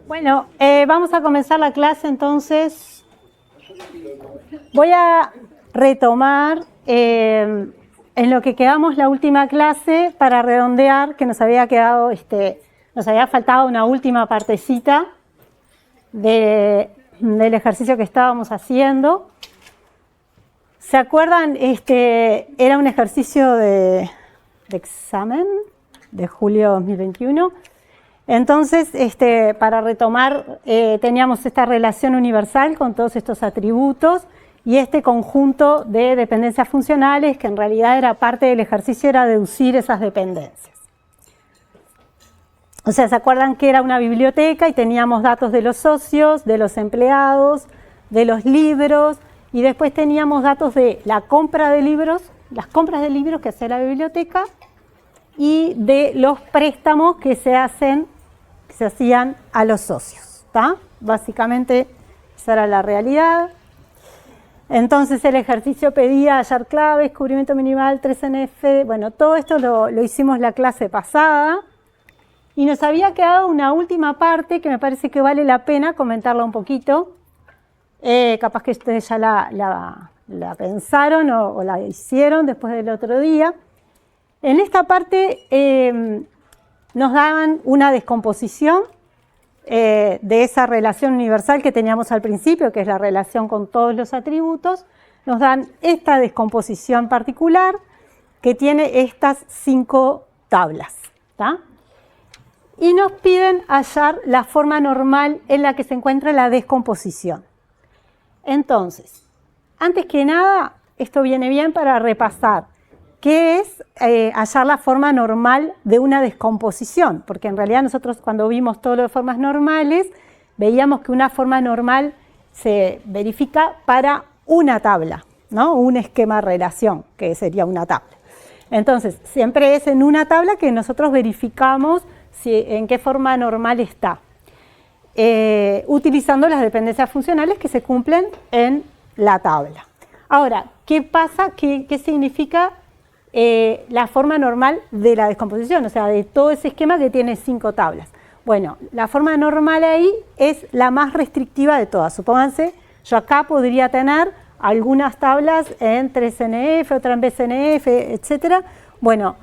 Bueno, vamos a comenzar la clase entonces. Voy a retomar en lo que quedamos la última clase para redondear, que nos había quedado, nos había faltado una última partecita del ejercicio que estábamos haciendo. ¿Se acuerdan? Era un ejercicio de examen de julio 2021. Entonces, para retomar, teníamos esta relación universal con todos estos atributos y este conjunto de dependencias funcionales que en realidad era parte del ejercicio, era deducir esas dependencias. O sea, ¿se acuerdan que era una biblioteca y teníamos datos de los socios, de los empleados, de los libros y después teníamos datos de la compra de libros, las compras de libros que hace la biblioteca y de los préstamos que se hacían a los socios, ¿tá? Básicamente esa era la realidad. Entonces el ejercicio pedía hallar clave, descubrimiento minimal, 3NF, bueno, todo esto lo hicimos la clase pasada y nos había quedado una última parte que me parece que vale la pena comentarla un poquito. Capaz que ustedes ya la pensaron o la hicieron después del otro día. En esta parte nos daban una descomposición de esa relación universal que teníamos al principio, que es la relación con todos los atributos. Nos dan esta descomposición particular que tiene estas 5 tablas, ¿tá? Y nos piden hallar la forma normal en la que se encuentra la descomposición. Entonces, antes que nada, esto viene bien para repasar qué es hallar la forma normal de una descomposición, porque en realidad nosotros cuando vimos todo lo de formas normales, veíamos que una forma normal se verifica para una tabla, ¿no? Un esquema de relación, que sería una tabla. Entonces, siempre es en una tabla que nosotros verificamos en qué forma normal está, utilizando las dependencias funcionales que se cumplen en la tabla. Ahora, ¿qué pasa? ¿Qué significa la forma normal de la descomposición? O sea, de todo ese esquema que tiene 5 tablas. Bueno, la forma normal ahí es la más restrictiva de todas. Supónganse, yo acá podría tener algunas tablas en 3NF, otra en BCNF, etc. Bueno,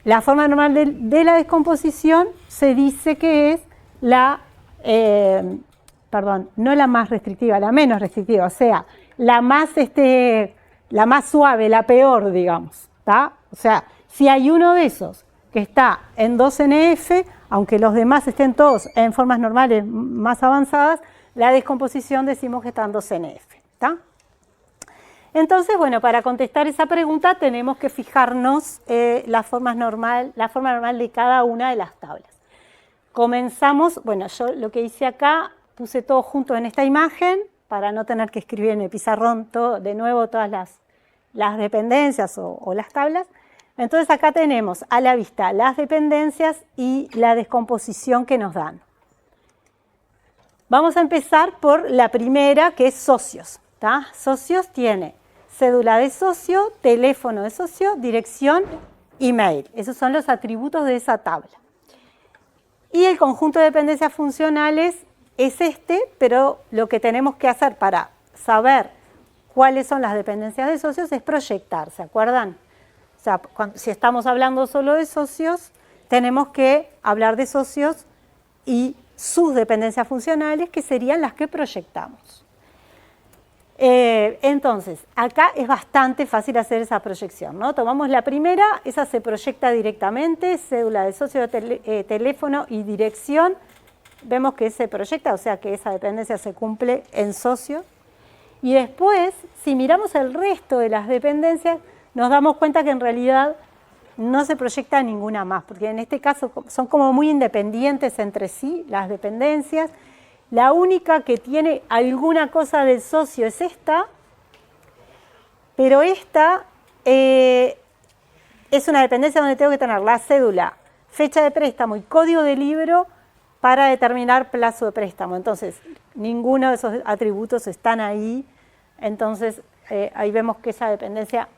la forma normal de la descomposición se dice que es no la más restrictiva, la menos restrictiva, o sea, la más suave, la peor, digamos, ¿tá? O sea, si hay uno de esos que está en 2NF, aunque los demás estén todos en formas normales más avanzadas, la descomposición decimos que está en 2NF, ¿tá? Entonces, bueno, para contestar esa pregunta tenemos que fijarnos la forma normal de cada una de las tablas. Comenzamos, bueno, yo lo que hice acá, puse todo junto en esta imagen para no tener que escribir en el pizarrón de nuevo todas las dependencias o las tablas. Entonces acá tenemos a la vista las dependencias y la descomposición que nos dan. Vamos a empezar por la primera, que es socios, ¿tá? Socios tiene cédula de socio, teléfono de socio, dirección, email. Esos son los atributos de esa tabla. Y el conjunto de dependencias funcionales es pero lo que tenemos que hacer para saber cuáles son las dependencias de socios es proyectar, ¿se acuerdan? O sea, si estamos hablando solo de socios, tenemos que hablar de socios y sus dependencias funcionales, que serían las que proyectamos. Entonces, acá es bastante fácil hacer esa proyección, ¿no? Tomamos la primera, esa se proyecta directamente, cédula de socio, teléfono y dirección. Vemos que se proyecta, o sea que esa dependencia se cumple en socio. Y después, si miramos el resto de las dependencias, nos damos cuenta que en realidad no se proyecta ninguna más, porque en este caso son como muy independientes entre sí las dependencias. La única que tiene alguna cosa del socio es esta, pero esta es una dependencia donde tengo que tener la cédula, fecha de préstamo y código de libro para determinar plazo de préstamo. Entonces, ninguno de esos atributos están ahí. Entonces, ahí vemos que esa dependencia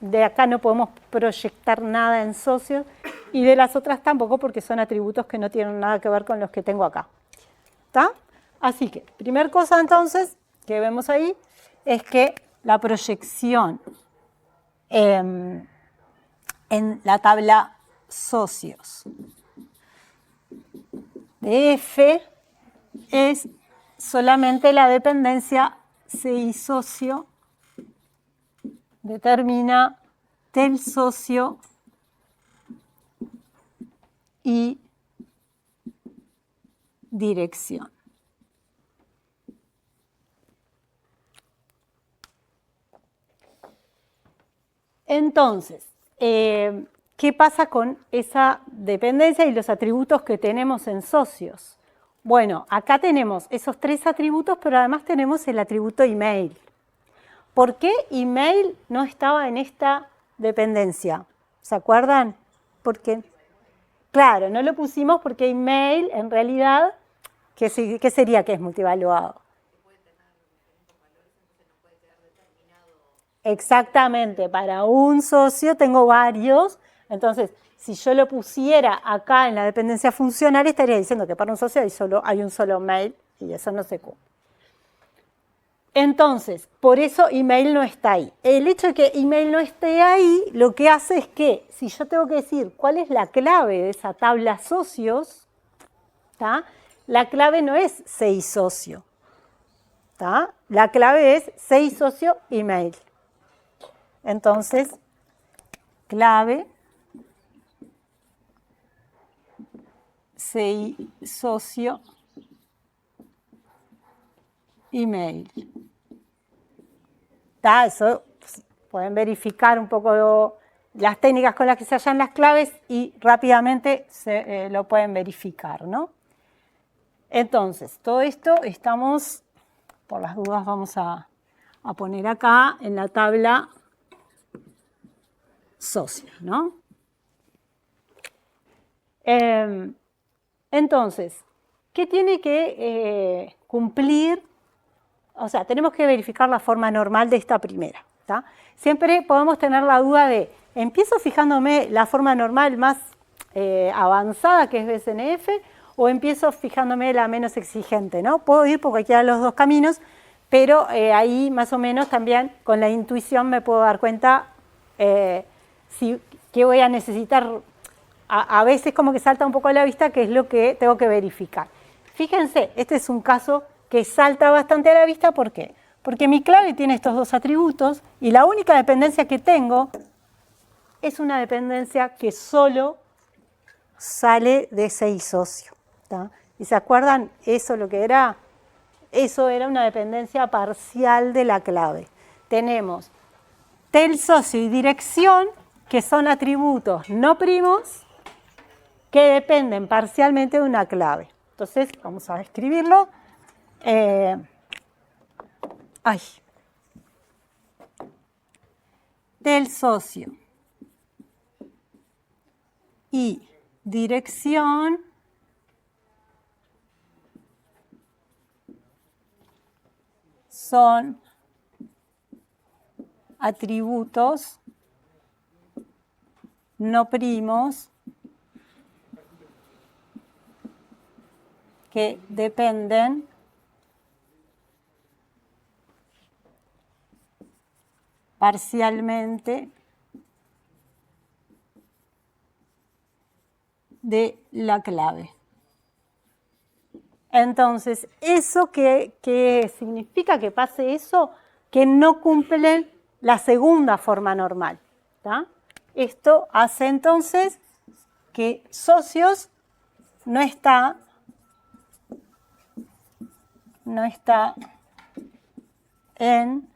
de acá no podemos proyectar nada en socios y de las otras tampoco, porque son atributos que no tienen nada que ver con los que tengo acá. ¿Está? Así que, primer cosa entonces que vemos ahí es que la proyección en la tabla socios de F es solamente la dependencia CI socio determina tel socio y dirección. Entonces, ¿qué pasa con esa dependencia y los atributos que tenemos en socios? Bueno, acá tenemos esos tres atributos, pero además tenemos el atributo email. ¿Por qué email no estaba en esta dependencia? ¿Se acuerdan? Porque, claro, no lo pusimos porque email en realidad, ¿qué sería que es multivaluado? Exactamente, para un socio tengo varios, entonces si yo lo pusiera acá en la dependencia funcional estaría diciendo que para un socio hay un solo mail y eso no se cumple. Entonces, por eso email no está ahí. El hecho de que email no esté ahí, lo que hace es que si yo tengo que decir cuál es la clave de esa tabla socios, ¿tá? La clave no es 6 socio, ¿tá? La clave es 6 socio email. Entonces, clave CI socio email. ¿Tá? Eso pueden verificar un poco las técnicas con las que se hallan las claves y rápidamente lo pueden verificar, ¿no? Entonces, todo esto estamos, por las dudas vamos a poner acá en la tabla socio, ¿no? Entonces, ¿qué tiene que cumplir? O sea, tenemos que verificar la forma normal de esta primera, ¿tá? Siempre podemos tener la duda de, ¿empiezo fijándome la forma normal más avanzada, que es BCNF, o empiezo fijándome la menos exigente, ¿no? Puedo ir por cualquiera de los dos caminos, pero ahí más o menos también con la intuición me puedo dar cuenta qué voy a necesitar. A veces como que salta un poco a la vista qué es lo que tengo que verificar. Fíjense, este es un caso que salta bastante a la vista, ¿por qué? Porque mi clave tiene estos dos atributos y la única dependencia que tengo es una dependencia que solo sale de 6 socio. ¿Tá? ¿Y se acuerdan eso lo que era? Eso era una dependencia parcial de la clave. Tenemos tel socio y dirección, que son atributos no primos, que dependen parcialmente de una clave. Entonces, vamos a escribirlo. Del socio y dirección son atributos no primos que dependen parcialmente de la clave. Entonces, ¿eso qué significa que pase eso? Que no cumplen la segunda forma normal. ¿Tá? Esto hace entonces que socios no está en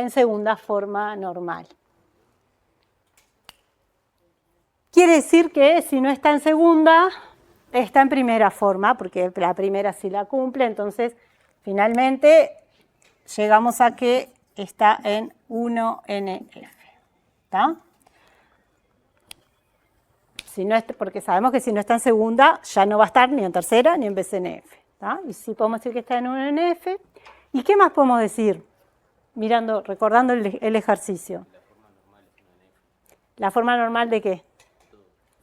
segunda forma normal. Quiere decir que si no está en segunda, está en primera forma, porque la primera sí la cumple, entonces finalmente llegamos a que está en 1NF. ¿Tá? Si no porque sabemos que si no está en segunda, ya no va a estar ni en tercera ni en BCNF. ¿Tá? Y sí podemos decir que está en 1NF. ¿Y qué más podemos decir? Recordando el ejercicio. ¿La forma normal de qué?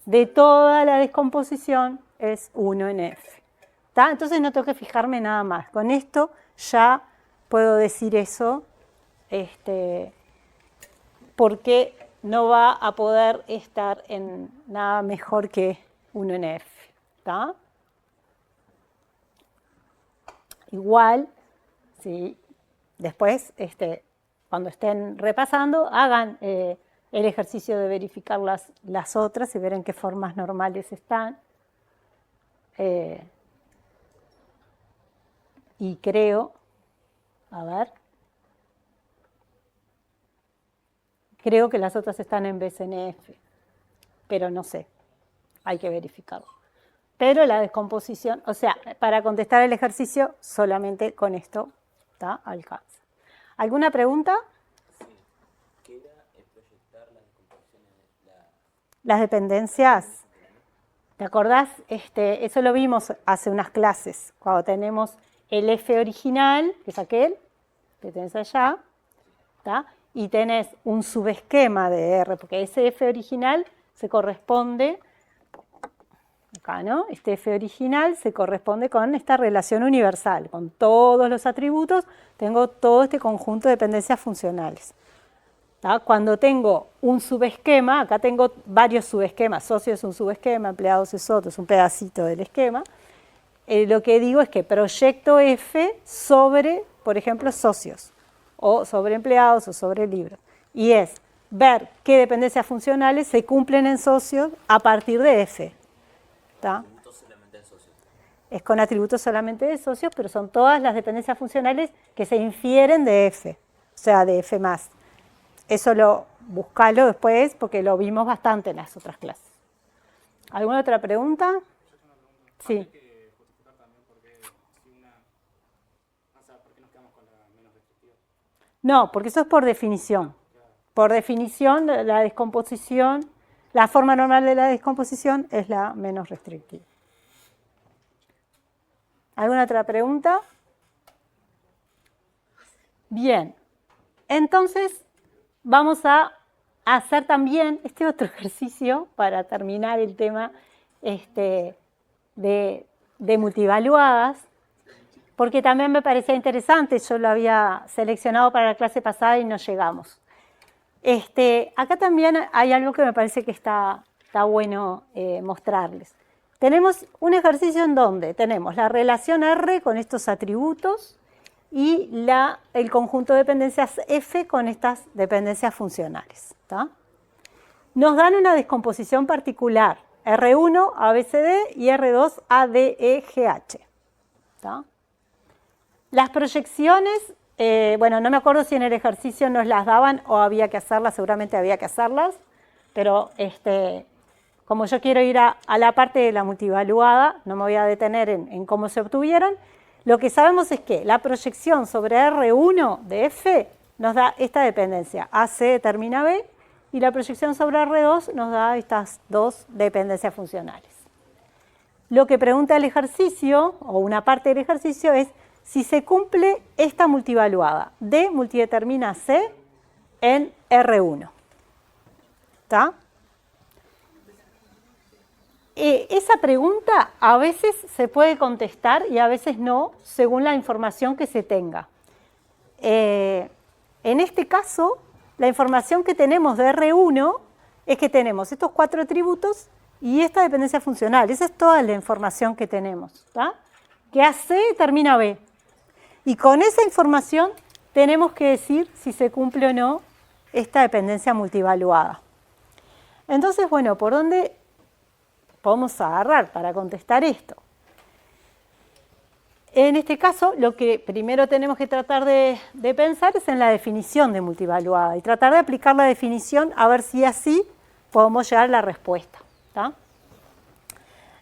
De toda la descomposición es 1 en F. ¿Tá? Entonces no tengo que fijarme nada más. Con esto ya puedo decir eso, porque no va a poder estar en nada mejor que 1 en F. ¿Tá? Igual, si después, cuando estén repasando, hagan el ejercicio de verificar las otras y ver en qué formas normales están. Y creo, creo que las otras están en BCNF, pero no sé, hay que verificarlo. Pero la descomposición, o sea, para contestar el ejercicio, solamente con esto alcanza. ¿Alguna pregunta? Sí. ¿Qué era proyectar las descomposiciones de las dependencias? ¿Te acordás? Eso lo vimos hace unas clases, cuando tenemos el F original, que es aquel que tenés allá, ¿tá? Y tenés un subesquema de R, porque ese F original se corresponde, acá, ¿no? Este F original se corresponde con esta relación universal, con todos los atributos, tengo todo este conjunto de dependencias funcionales. ¿Tá? Cuando tengo un subesquema, acá tengo varios subesquemas, socio es un subesquema, empleados es otro, es un pedacito del esquema. Lo que digo es que proyecto F sobre, por ejemplo, socios, o sobre empleados o sobre libros. Y es ver qué dependencias funcionales se cumplen en socios a partir de F. ¿Tá? solamente de socios? Es con atributos solamente de socios, pero son todas las dependencias funcionales que se infieren de F, o sea, de F+. Eso buscalo después porque lo vimos bastante en las otras clases. ¿Alguna otra pregunta? Sí. No, porque eso es por definición. Por definición, la descomposición, la forma normal de la descomposición es la menos restrictiva. ¿Alguna otra pregunta? Bien. Entonces, vamos a hacer también este otro ejercicio para terminar el tema de multivaluadas, porque también me parecía interesante, yo lo había seleccionado para la clase pasada y no llegamos. Acá también hay algo que me parece que está bueno mostrarles. Tenemos un ejercicio en donde tenemos la relación R con estos atributos y el conjunto de dependencias F con estas dependencias funcionales. ¿Tá? Nos dan una descomposición particular, R1 ABCD y R2 ADEGH. ¿Tá? Las proyecciones, bueno, no me acuerdo si en el ejercicio nos las daban o había que hacerlas, seguramente había que hacerlas, pero como yo quiero ir a la parte de la multivaluada, no me voy a detener en cómo se obtuvieron. Lo que sabemos es que la proyección sobre R1 de F nos da esta dependencia, AC determina B, y la proyección sobre R2 nos da estas dos dependencias funcionales. Lo que pregunta el ejercicio, o una parte del ejercicio, es si se cumple esta multivaluada, D multidetermina C en R1. ¿Está? Esa pregunta a veces se puede contestar y a veces no, según la información que se tenga. En este caso, la información que tenemos de R1 es que tenemos estos 4 atributos y esta dependencia funcional. Esa es toda la información que tenemos. ¿Tá? Que AC determina B. Y con esa información tenemos que decir si se cumple o no esta dependencia multivaluada. Entonces, bueno, ¿por dónde podemos agarrar para contestar esto? En este caso, lo que primero tenemos que tratar de pensar es en la definición de multivaluada y tratar de aplicar la definición a ver si así podemos llegar a la respuesta. ¿Tá?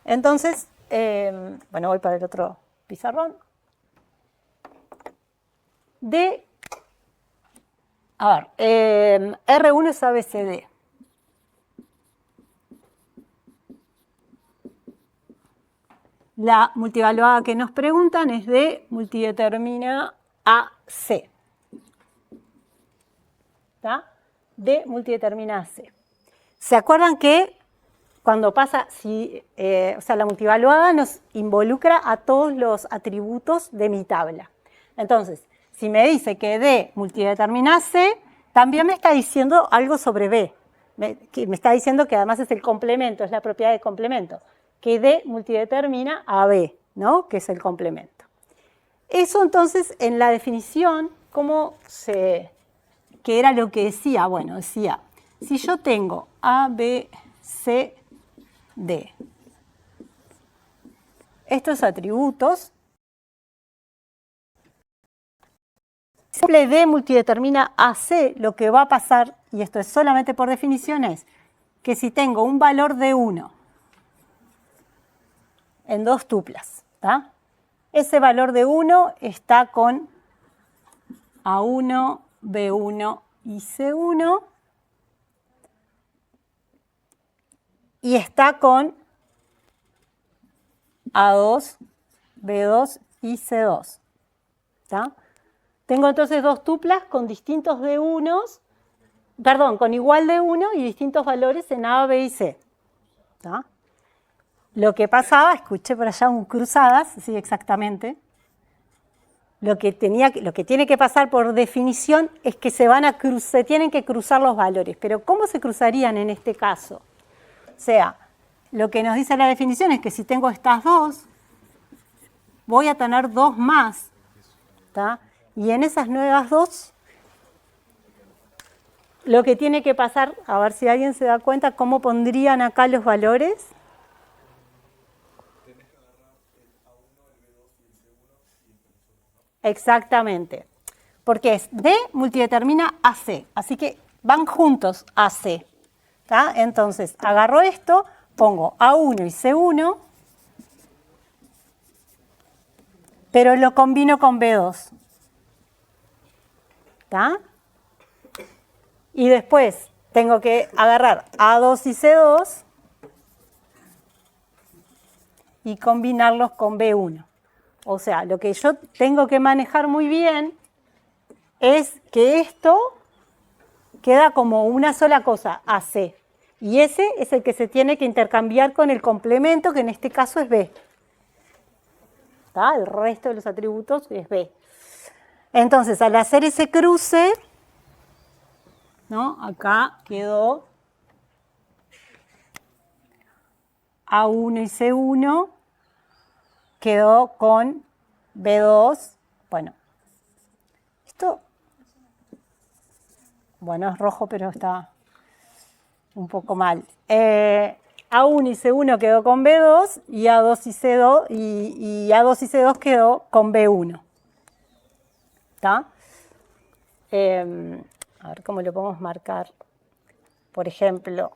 Entonces, bueno, voy para el otro pizarrón. R1 es ABCD. La multivaluada que nos preguntan es D multidetermina AC. ¿Tá? D multidetermina AC. ¿Se acuerdan que cuando pasa, o sea, la multivaluada nos involucra a todos los atributos de mi tabla? Entonces, si me dice que D multidetermina C, también me está diciendo algo sobre B. Me está diciendo que además es el complemento, es la propiedad de complemento. Que D multidetermina a B, ¿no? Que es el complemento. Eso entonces en la definición, ¿qué era lo que decía? Bueno, decía, si yo tengo A, B, C, D, estos atributos, si D multidetermina a C, lo que va a pasar, y esto es solamente por definición, es que si tengo un valor de 1 en dos tuplas, ¿tá? Ese valor de 1 está con A1, B1 y C1, y está con A2, B2 y C2. ¿Tá? Tengo entonces dos tuplas con distintos D1s, perdón, con igual de 1 y distintos valores en A, B y C. ¿Tá? Lo que pasaba, escuché por allá un cruzadas, sí, exactamente. Lo que tiene que pasar por definición es que se tienen que cruzar los valores. Pero ¿cómo se cruzarían en este caso? O sea, lo que nos dice la definición es que si tengo estas dos, voy a tener dos más. ¿Tá? Y en esas nuevas dos, lo que tiene que pasar, a ver si alguien se da cuenta, ¿cómo pondrían acá los valores? Exactamente. Porque es D multidetermina a C. Así que van juntos a C. ¿Tá? Entonces, agarro esto, pongo A1 y C1, pero lo combino con B2. ¿Tá? Y después tengo que agarrar A2 y C2 y combinarlos con B1. O sea, lo que yo tengo que manejar muy bien es que esto queda como una sola cosa, AC. Y ese es el que se tiene que intercambiar con el complemento, que en este caso es B. ¿Tá? El resto de los atributos es B. Entonces, al hacer ese cruce, ¿no? Acá quedó A1 y C1, quedó con B2. Bueno, esto, bueno, es rojo, pero está un poco mal. A1 y C1 quedó con B2 y A2 y C2 y A2 y C2 quedó con B1. ¿Está? A ver cómo lo podemos marcar. Por ejemplo,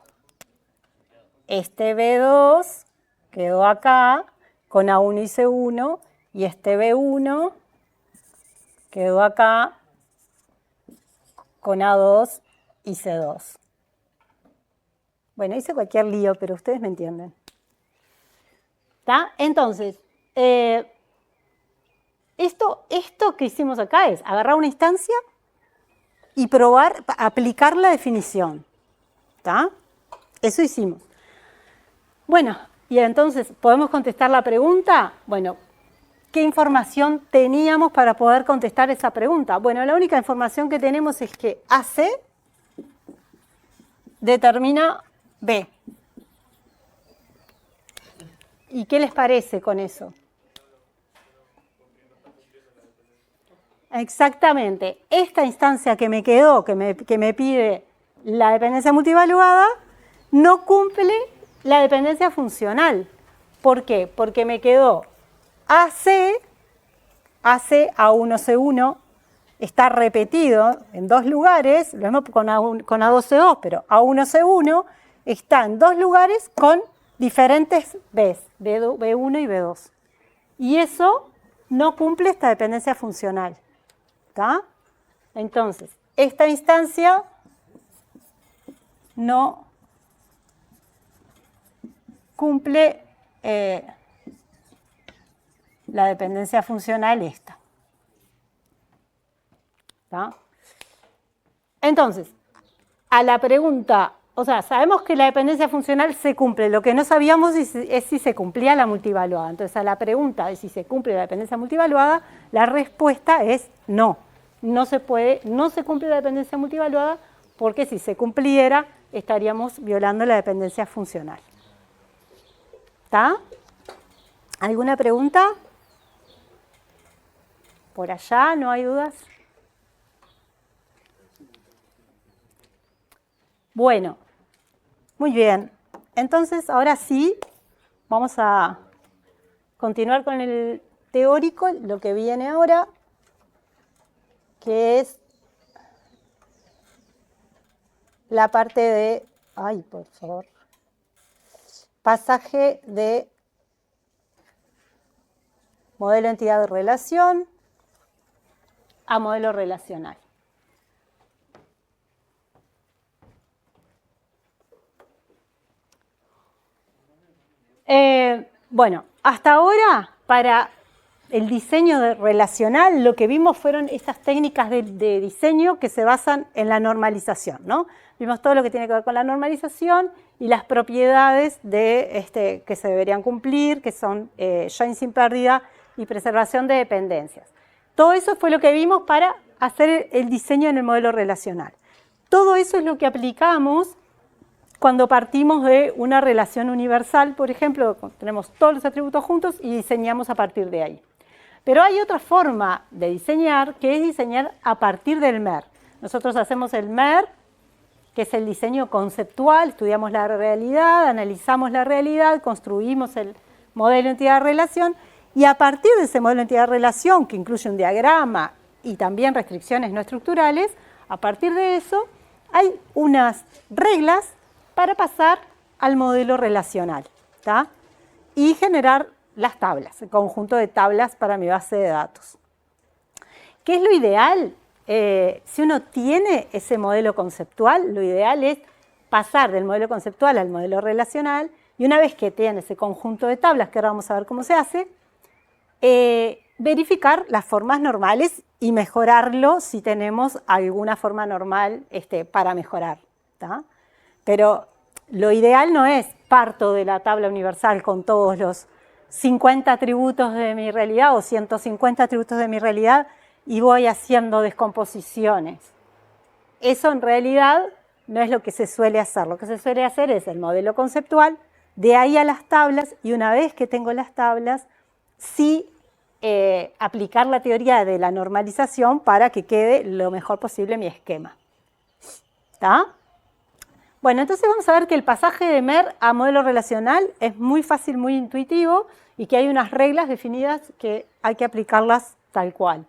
este B2 quedó acá con A1 y C1 y este B1 quedó acá con A2 y C2. Bueno, hice cualquier lío, pero ustedes me entienden. ¿Está? Entonces, esto que hicimos acá es agarrar una instancia y probar, aplicar la definición. ¿Está? Eso hicimos. Bueno, y entonces, ¿podemos contestar la pregunta? Bueno, ¿qué información teníamos para poder contestar esa pregunta? Bueno, la única información que tenemos es que AC determina B. ¿Y qué les parece con eso? Exactamente. Esta instancia que me quedó, que me pide la dependencia multivaluada, no cumple la dependencia funcional. ¿Por qué? Porque me quedó AC, A1C1, está repetido en dos lugares, lo mismo con A2C2, pero A1C1 está en dos lugares con diferentes Bs, B1 y B2. Y eso no cumple esta dependencia funcional. ¿Está? Entonces, esta instancia no cumple la dependencia funcional esta. ¿Está? Entonces, a la pregunta, o sea, sabemos que la dependencia funcional se cumple. Lo que no sabíamos es si se cumplía la multivaluada. Entonces, a la pregunta de si se cumple la dependencia multivaluada, la respuesta es no. No se cumple la dependencia multivaluada porque si se cumpliera, estaríamos violando la dependencia funcional. ¿Está? ¿Alguna pregunta? ¿Por allá no hay dudas? Bueno, muy bien. Entonces, ahora sí, vamos a continuar con el teórico, lo que viene ahora, que es la parte de, ay, por favor, pasaje de modelo entidad de relación a modelo relacional. Bueno, hasta ahora, para el diseño relacional, lo que vimos fueron estas técnicas de diseño que se basan en la normalización, ¿no? Vimos todo lo que tiene que ver con la normalización y las propiedades que se deberían cumplir, que son join sin pérdida y preservación de dependencias. Todo eso fue lo que vimos para hacer el diseño en el modelo relacional. Todo eso es lo que aplicamos cuando partimos de una relación universal, por ejemplo, tenemos todos los atributos juntos y diseñamos a partir de ahí. Pero hay otra forma de diseñar, que es diseñar a partir del MER. Nosotros hacemos el MER, que es el diseño conceptual, estudiamos la realidad, analizamos la realidad, construimos el modelo entidad-relación, y a partir de ese modelo entidad-relación, que incluye un diagrama y también restricciones no estructurales, a partir de eso hay unas reglas para pasar al modelo relacional, ¿tá? Y generar las tablas, el conjunto de tablas para mi base de datos. ¿Qué es lo ideal? Si uno tiene ese modelo conceptual, lo ideal es pasar del modelo conceptual al modelo relacional y una vez que tiene ese conjunto de tablas, que ahora vamos a ver cómo se hace, verificar las formas normales y mejorarlo si tenemos alguna forma normal para mejorar, ¿tá? Pero lo ideal no es parto de la tabla universal con todos los 50 atributos de mi realidad o 150 atributos de mi realidad y voy haciendo descomposiciones. Eso en realidad no es lo que se suele hacer. Lo que se suele hacer es el modelo conceptual, de ahí a las tablas, y una vez que tengo las tablas, sí aplicar la teoría de la normalización para que quede lo mejor posible mi esquema. ¿Está? Bueno, entonces vamos a ver que el pasaje de MER a modelo relacional es muy fácil, muy intuitivo y que hay unas reglas definidas que hay que aplicarlas tal cual.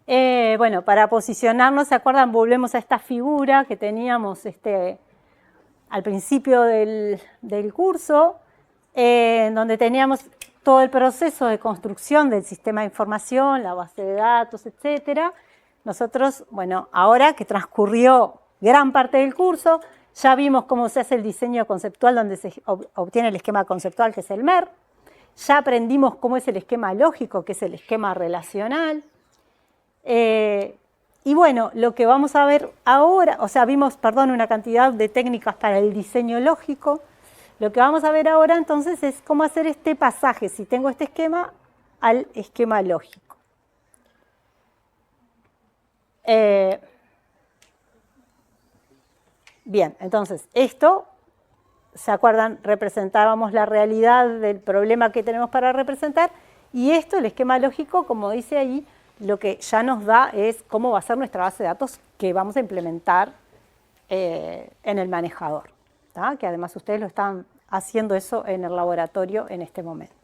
Bueno, para posicionarnos, ¿se acuerdan? Volvemos a esta figura que teníamos al principio del curso, en donde teníamos todo el proceso de construcción del sistema de información, la base de datos, etc. Nosotros, bueno, ahora que transcurrió gran parte del curso, ya vimos cómo se hace el diseño conceptual donde se obtiene el esquema conceptual, que es el MER. Ya aprendimos cómo es el esquema lógico, que es el esquema relacional. Y bueno, lo que vamos a ver ahora, o sea, vimos, una cantidad de técnicas para el diseño lógico. Lo que vamos a ver ahora entonces es cómo hacer este pasaje, si tengo este esquema, al esquema lógico. Bien, entonces, esto, ¿se acuerdan? Representábamos la realidad del problema que tenemos para representar, y esto, el esquema lógico, como dice ahí, lo que ya nos da es cómo va a ser nuestra base de datos que vamos a implementar en el manejador, ¿tá? Que además ustedes lo están haciendo eso en el laboratorio en este momento.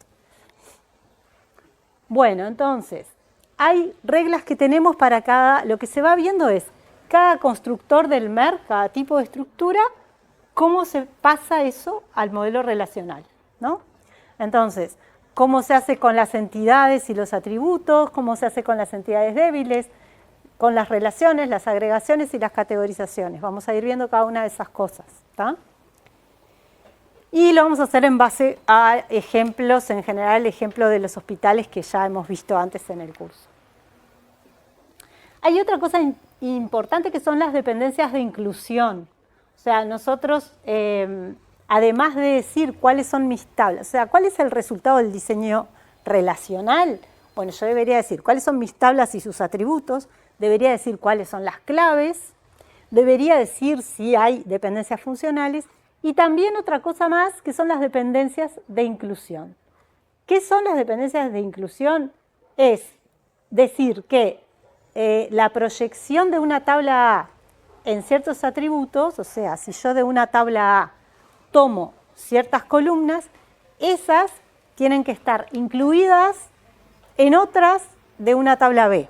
Bueno, entonces, hay reglas que tenemos para cada, lo que se va viendo es cada constructor del MER, cada tipo de estructura, cómo se pasa eso al modelo relacional, ¿no? Entonces, cómo se hace con las entidades y los atributos, cómo se hace con las entidades débiles, con las relaciones, las agregaciones y las categorizaciones. Vamos a ir viendo cada una de esas cosas, ¿tá? Y lo vamos a hacer en base a ejemplos, en general el ejemplo de los hospitales que ya hemos visto antes en el curso. Hay otra cosa importante que son las dependencias de inclusión. sea, nosotros, además de decir cuáles son mis tablas, o sea, cuál es el resultado del diseño relacional, bueno, yo debería decir cuáles son mis tablas y sus atributos, debería decir cuáles son las claves, debería decir si hay dependencias funcionales y también otra cosa más que son las dependencias de inclusión. ¿Qué son las dependencias de inclusión? Es decir que la proyección de una tabla A en ciertos atributos, o sea, si yo de una tabla A tomo ciertas columnas, esas tienen que estar incluidas en otras de una tabla B.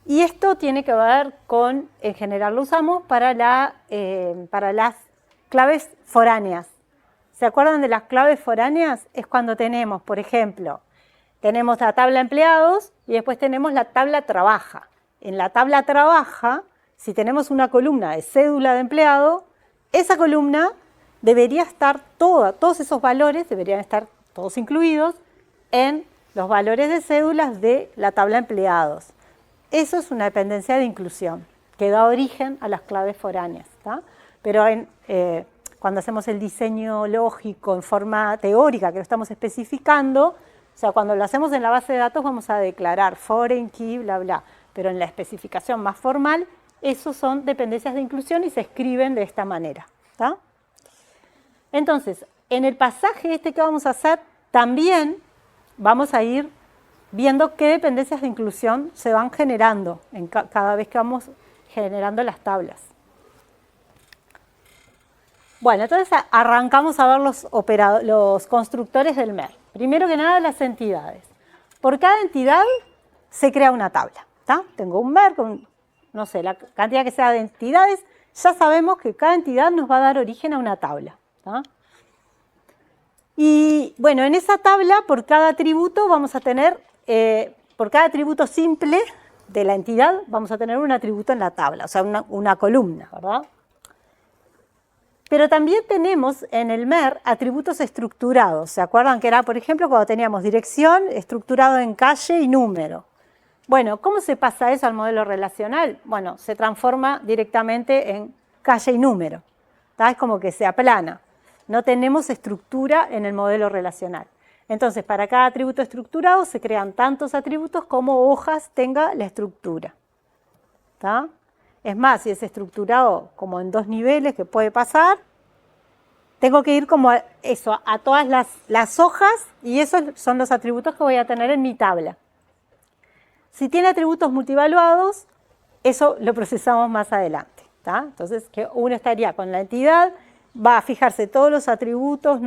Y esto tiene que ver con, en general lo usamos para las claves foráneas. ¿Se acuerdan de las claves foráneas? Es cuando tenemos, por ejemplo, tenemos la tabla empleados y después tenemos la tabla trabaja. En la tabla trabaja, si tenemos una columna de cédula de empleado, esa columna debería estar todos esos valores deberían estar todos incluidos en los valores de cédulas de la tabla empleados. Eso es una dependencia de inclusión que da origen a las claves foráneas, ¿tá? Pero cuando hacemos el diseño lógico en forma teórica, que lo estamos especificando, o sea, cuando lo hacemos en la base de datos vamos a declarar foreign key, bla, bla, pero en la especificación más formal, esos son dependencias de inclusión y se escriben de esta manera, ¿tá? Entonces, en el pasaje este que vamos a hacer, también vamos a ir viendo qué dependencias de inclusión se van generando cada vez que vamos generando las tablas. Bueno, entonces arrancamos a ver los constructores del MER. Primero que nada, las entidades. Por cada entidad se crea una tabla, ¿tá? Tengo un MER con, no sé, la cantidad que sea de entidades. Ya sabemos que cada entidad nos va a dar origen a una tabla, ¿tá? Y bueno, en esa tabla, por cada atributo vamos a tener, por cada atributo simple de la entidad, vamos a tener un atributo en la tabla, o sea, una columna, ¿verdad? Pero también tenemos en el MER atributos estructurados. ¿Se acuerdan que era, por ejemplo, cuando teníamos dirección estructurado en calle y número? Bueno, ¿cómo se pasa eso al modelo relacional? Bueno, se transforma directamente en calle y número, ¿tá? Es como que se aplana. No tenemos estructura en el modelo relacional. Entonces, para cada atributo estructurado se crean tantos atributos como hojas tenga la estructura, ¿tá? Es más, si es estructurado como en 2 niveles que puede pasar, tengo que ir como a todas las hojas y esos son los atributos que voy a tener en mi tabla. Si tiene atributos multivaluados, eso lo procesamos más adelante, ¿tá? Entonces, que uno estaría con la entidad, va a fijarse todos los atributos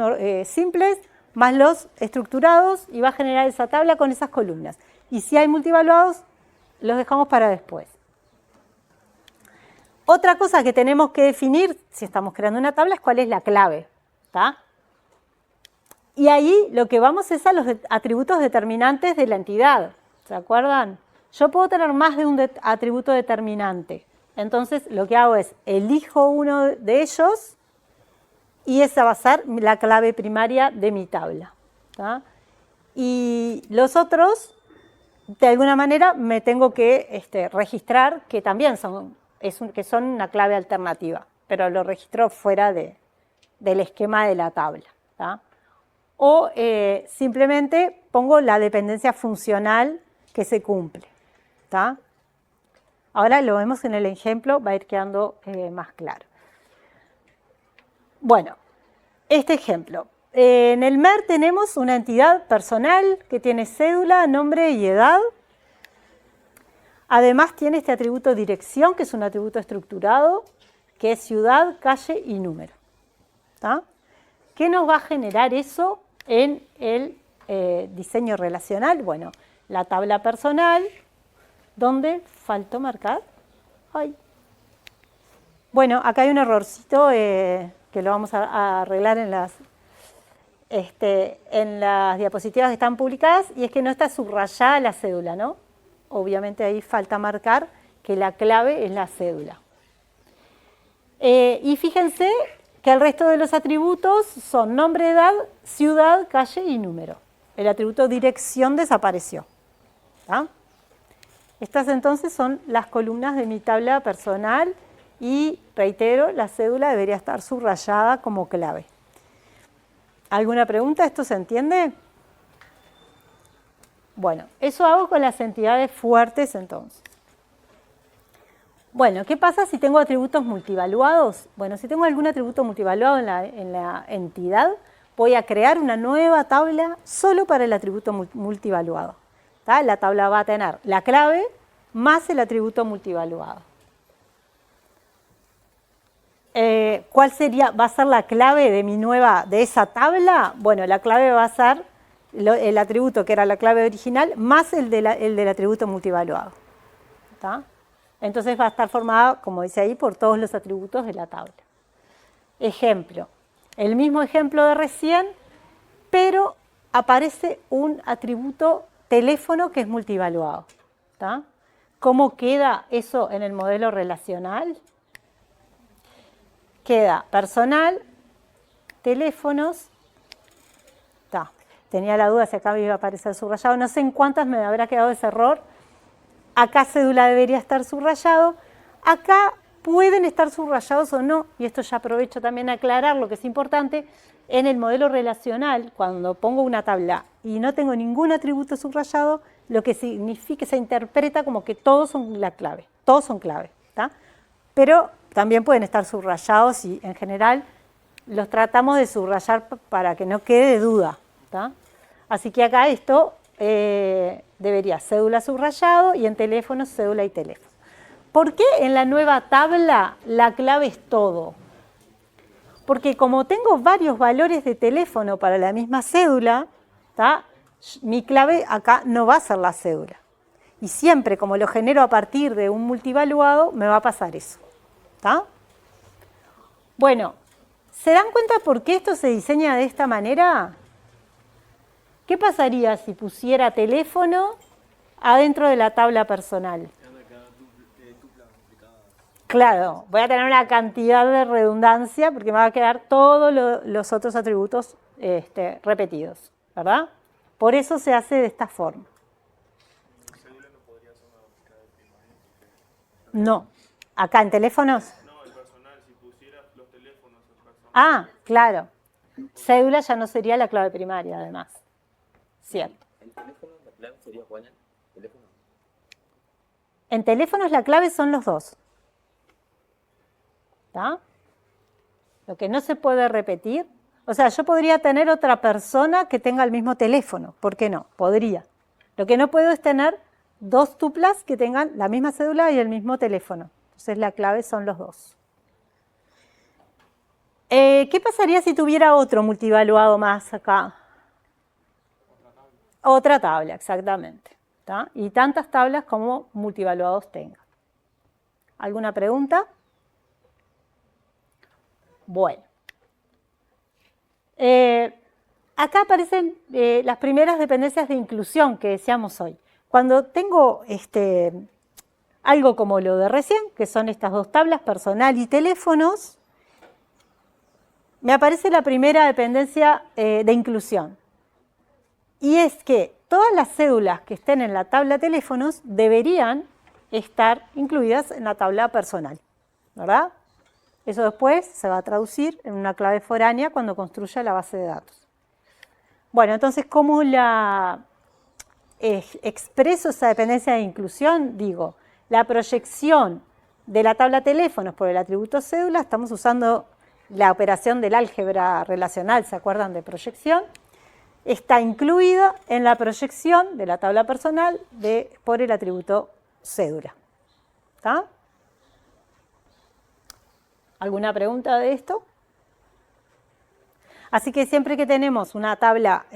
simples más los estructurados y va a generar esa tabla con esas columnas. Y si hay multivaluados, los dejamos para después. Otra cosa que tenemos que definir, si estamos creando una tabla, es cuál es la clave, ¿tá? Y ahí lo que vamos es a los atributos determinantes de la entidad, ¿se acuerdan? Yo puedo tener más de un atributo determinante. Entonces, lo que hago es, elijo uno de ellos y esa va a ser la clave primaria de mi tabla, ¿tá? Y los otros, de alguna manera, me tengo que registrar que también son una clave alternativa, pero lo registro fuera del esquema de la tabla, ¿tá? O simplemente pongo la dependencia funcional que se cumple, ¿tá? Ahora lo vemos en el ejemplo, va a ir quedando más claro. Bueno, este ejemplo. En el MER tenemos una entidad personal que tiene cédula, nombre y edad. Además tiene este atributo dirección, que es un atributo estructurado, que es ciudad, calle y número, ¿tá? ¿Qué nos va a generar eso en el diseño relacional? Bueno, la tabla personal, donde faltó marcar. Ay. Bueno, acá hay un errorcito que lo vamos a arreglar en las diapositivas que están publicadas, y es que no está subrayada la cédula, ¿no? Obviamente ahí falta marcar que la clave es la cédula. Y fíjense que el resto de los atributos son nombre, edad, ciudad, calle y número. El atributo dirección desapareció, ¿tá? Estas entonces son las columnas de mi tabla personal y reitero, la cédula debería estar subrayada como clave. ¿Alguna pregunta? ¿Esto se entiende? Bueno, eso hago con las entidades fuertes entonces. Bueno, ¿qué pasa si tengo atributos multivaluados? Bueno, si tengo algún atributo multivaluado en la entidad, voy a crear una nueva tabla solo para el atributo multivaluado. ¿Tá? La tabla va a tener la clave más el atributo multivaluado. ¿Cuál va a ser la clave de esa tabla? Bueno, la clave va a ser el atributo que era la clave original más el del atributo multivaluado. ¿Tá? Entonces va a estar formada, como dice ahí, por todos los atributos de la tabla. Ejemplo, el mismo ejemplo de recién, pero aparece un atributo teléfono que es multivaluado. ¿Tá? ¿Cómo queda eso en el modelo relacional? Queda personal, teléfonos, tá. Tenía la duda si acá me iba a aparecer subrayado, no sé en cuántas me habrá quedado ese error. Acá cédula debería estar subrayado, acá pueden estar subrayados o no, y esto ya aprovecho también a aclarar lo que es importante, en el modelo relacional, cuando pongo una tabla y no tengo ningún atributo subrayado, lo que significa, se interpreta como que todos son la clave, todos son clave, ¿tá? Pero también pueden estar subrayados y en general los tratamos de subrayar para que no quede duda, ¿tá? Así que acá esto debería cédula subrayado y en teléfonos cédula y teléfono. ¿Por qué en la nueva tabla la clave es todo? Porque como tengo varios valores de teléfono para la misma cédula, ¿tá? Mi clave acá no va a ser la cédula. Y siempre como lo genero a partir de un multivaluado, me va a pasar eso. ¿Tá? Bueno, ¿se dan cuenta por qué esto se diseña de esta manera? ¿Qué pasaría si pusiera teléfono adentro de la tabla personal? Claro, voy a tener una cantidad de redundancia porque me va a quedar todos los otros atributos repetidos, ¿verdad? Por eso se hace de esta forma. No. ¿Acá en teléfonos? No, el personal, si pusiera los teléfonos en personal. Ah, claro. Cédula ya no sería la clave primaria, además. Cierto. ¿En teléfono la clave sería cuál? ¿Teléfono? En teléfonos la clave son los dos. ¿Tá? Lo que no se puede repetir. O sea, yo podría tener otra persona que tenga el mismo teléfono. ¿Por qué no? Podría. Lo que no puedo es tener dos tuplas que tengan la misma cédula y el mismo teléfono. Entonces la clave son los dos. ¿Qué pasaría si tuviera otro multivaluado más acá? Otra tabla, exactamente. ¿Tá? Y tantas tablas como multivaluados tenga. ¿Alguna pregunta? Bueno. Acá aparecen las primeras dependencias de inclusión que decíamos hoy. Cuando tengo algo como lo de recién, que son estas dos tablas, personal y teléfonos, me aparece la primera dependencia de inclusión. Y es que todas las cédulas que estén en la tabla teléfonos deberían estar incluidas en la tabla personal, ¿verdad? Eso después se va a traducir en una clave foránea cuando construya la base de datos. Bueno, entonces, ¿cómo expreso esa dependencia de inclusión? Digo, la proyección de la tabla teléfonos por el atributo cédula, estamos usando la operación del álgebra relacional, ¿se acuerdan de proyección? Está incluida en la proyección de la tabla personal por el atributo cédula. ¿Está? ¿Alguna pregunta de esto? Así que siempre que tenemos una tabla,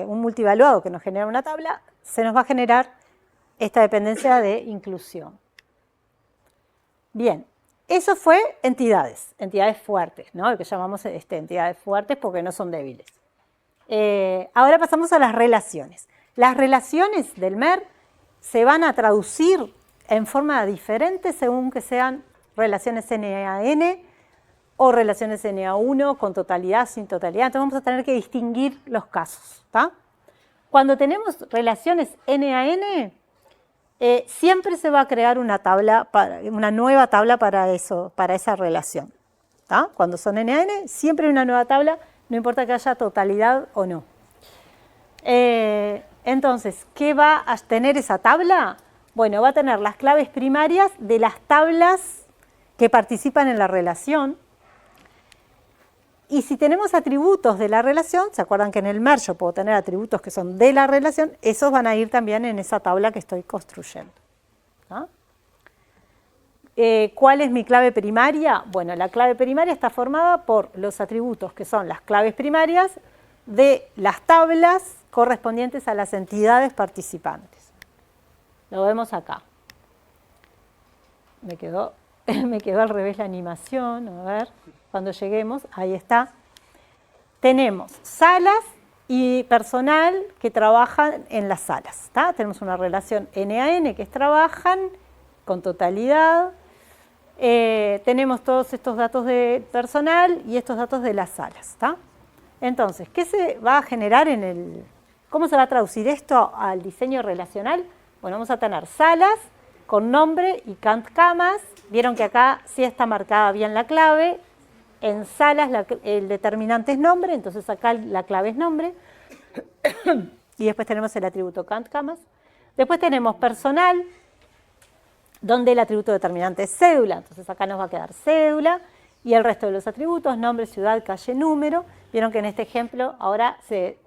un multivaluado que nos genera una tabla, se nos va a generar esta dependencia de inclusión. Bien, eso fue entidades fuertes, ¿no? Lo que llamamos entidades fuertes porque no son débiles. Ahora pasamos a las relaciones. Las relaciones del MER se van a traducir en forma diferente según que sean relaciones NaN o relaciones Na1 con totalidad, sin totalidad. Entonces vamos a tener que distinguir los casos. ¿Tá? Cuando tenemos relaciones NaN, siempre se va a crear una nueva tabla para eso, para esa relación. ¿Tá? Cuando son NaN, siempre hay una nueva tabla, no importa que haya totalidad o no. Entonces, ¿qué va a tener esa tabla? Bueno, va a tener las claves primarias de las tablas que participan en la relación. Y si tenemos atributos de la relación, ¿se acuerdan que en el merge yo puedo tener atributos que son de la relación? Esos van a ir también en esa tabla que estoy construyendo. ¿Ah? ¿Cuál es mi clave primaria? Bueno, la clave primaria está formada por los atributos que son las claves primarias de las tablas correspondientes a las entidades participantes. Lo vemos acá. Me quedó al revés la animación, a ver, cuando lleguemos, ahí está. Tenemos salas y personal que trabajan en las salas. ¿Tá? Tenemos una relación NaN que trabajan con totalidad. Tenemos todos estos datos de personal y estos datos de las salas. ¿Tá? Entonces, ¿qué se va a generar cómo se va a traducir esto al diseño relacional? Bueno, vamos a tener salas con nombre y cant-camas. Vieron que acá sí está marcada bien la clave. En salas el determinante es nombre, entonces acá la clave es nombre. Y después tenemos el atributo cant-camas. Después tenemos personal, donde el atributo determinante es cédula. Entonces acá nos va a quedar cédula. Y el resto de los atributos, nombre, ciudad, calle, número. Vieron que en este ejemplo ahora se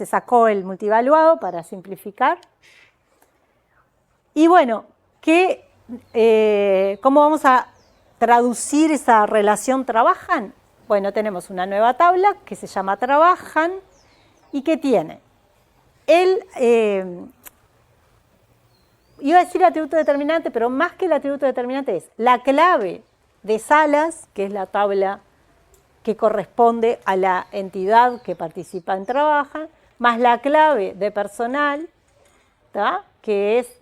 sacó el multivaluado para simplificar. Y bueno, ¿cómo vamos a traducir esa relación trabajan? Bueno, tenemos una nueva tabla que se llama trabajan y que tiene iba a decir atributo determinante, pero más que el atributo determinante es la clave de salas, que es la tabla que corresponde a la entidad que participa en trabajan, más la clave de personal, ¿tá? Que es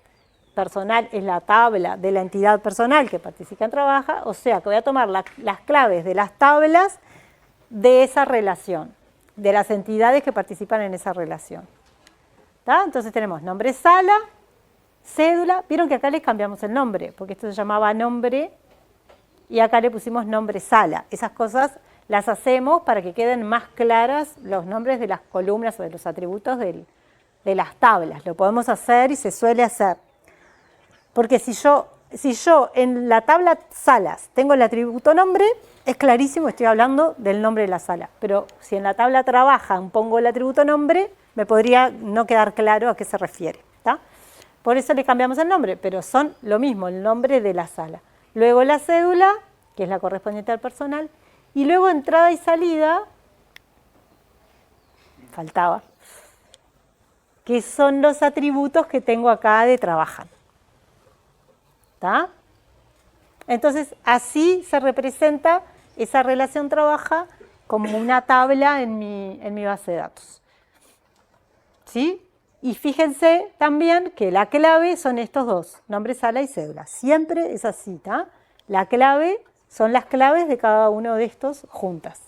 personal, es la tabla de la entidad personal que participa en trabaja, o sea que voy a tomar las claves de las tablas de esa relación, de las entidades que participan en esa relación. ¿Tá? Entonces tenemos nombre sala, cédula, vieron que acá les cambiamos el nombre, porque esto se llamaba nombre y acá le pusimos nombre sala. Esas cosas las hacemos para que queden más claras los nombres de las columnas o de los atributos de las tablas. Lo podemos hacer y se suele hacer. Porque si yo en la tabla salas tengo el atributo nombre, es clarísimo, estoy hablando del nombre de la sala. Pero si en la tabla trabajan pongo el atributo nombre, me podría no quedar claro a qué se refiere. ¿Tá? Por eso le cambiamos el nombre, pero son lo mismo, el nombre de la sala. Luego la cédula, que es la correspondiente al personal, y luego entrada y salida, faltaba, que son los atributos que tengo acá de trabajan. ¿Tá? Entonces, así se representa esa relación trabaja como una tabla en mi base de datos. ¿Sí? Y fíjense también que la clave son estos dos, nombre, sala y cédula. Siempre es así, ¿tá? La clave son las claves de cada uno de estos juntas.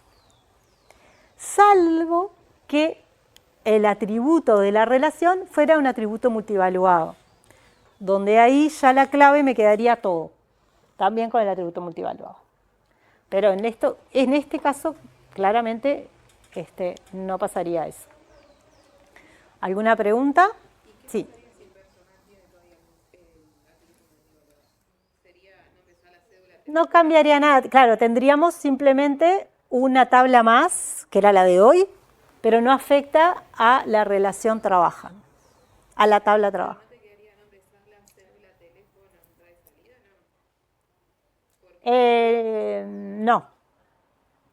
Salvo que el atributo de la relación fuera un atributo multivaluado, donde ahí ya la clave me quedaría todo, también con el atributo multivaluado. Pero en este caso, claramente, no pasaría eso. ¿Alguna pregunta? Sí. No cambiaría nada. Claro, tendríamos simplemente una tabla más, que era la de hoy, pero no afecta a la relación trabajan, a la tabla trabajan.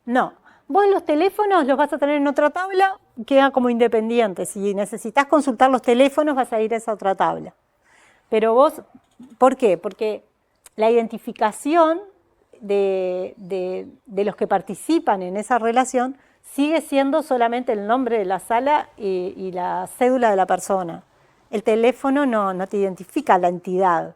No. Vos los teléfonos los vas a tener en otra tabla, quedan como independientes. Si necesitas consultar los teléfonos, vas a ir a esa otra tabla. Pero vos, ¿por qué? Porque la identificación de los que participan en esa relación sigue siendo solamente el nombre de la sala y la cédula de la persona. El teléfono no te identifica la entidad.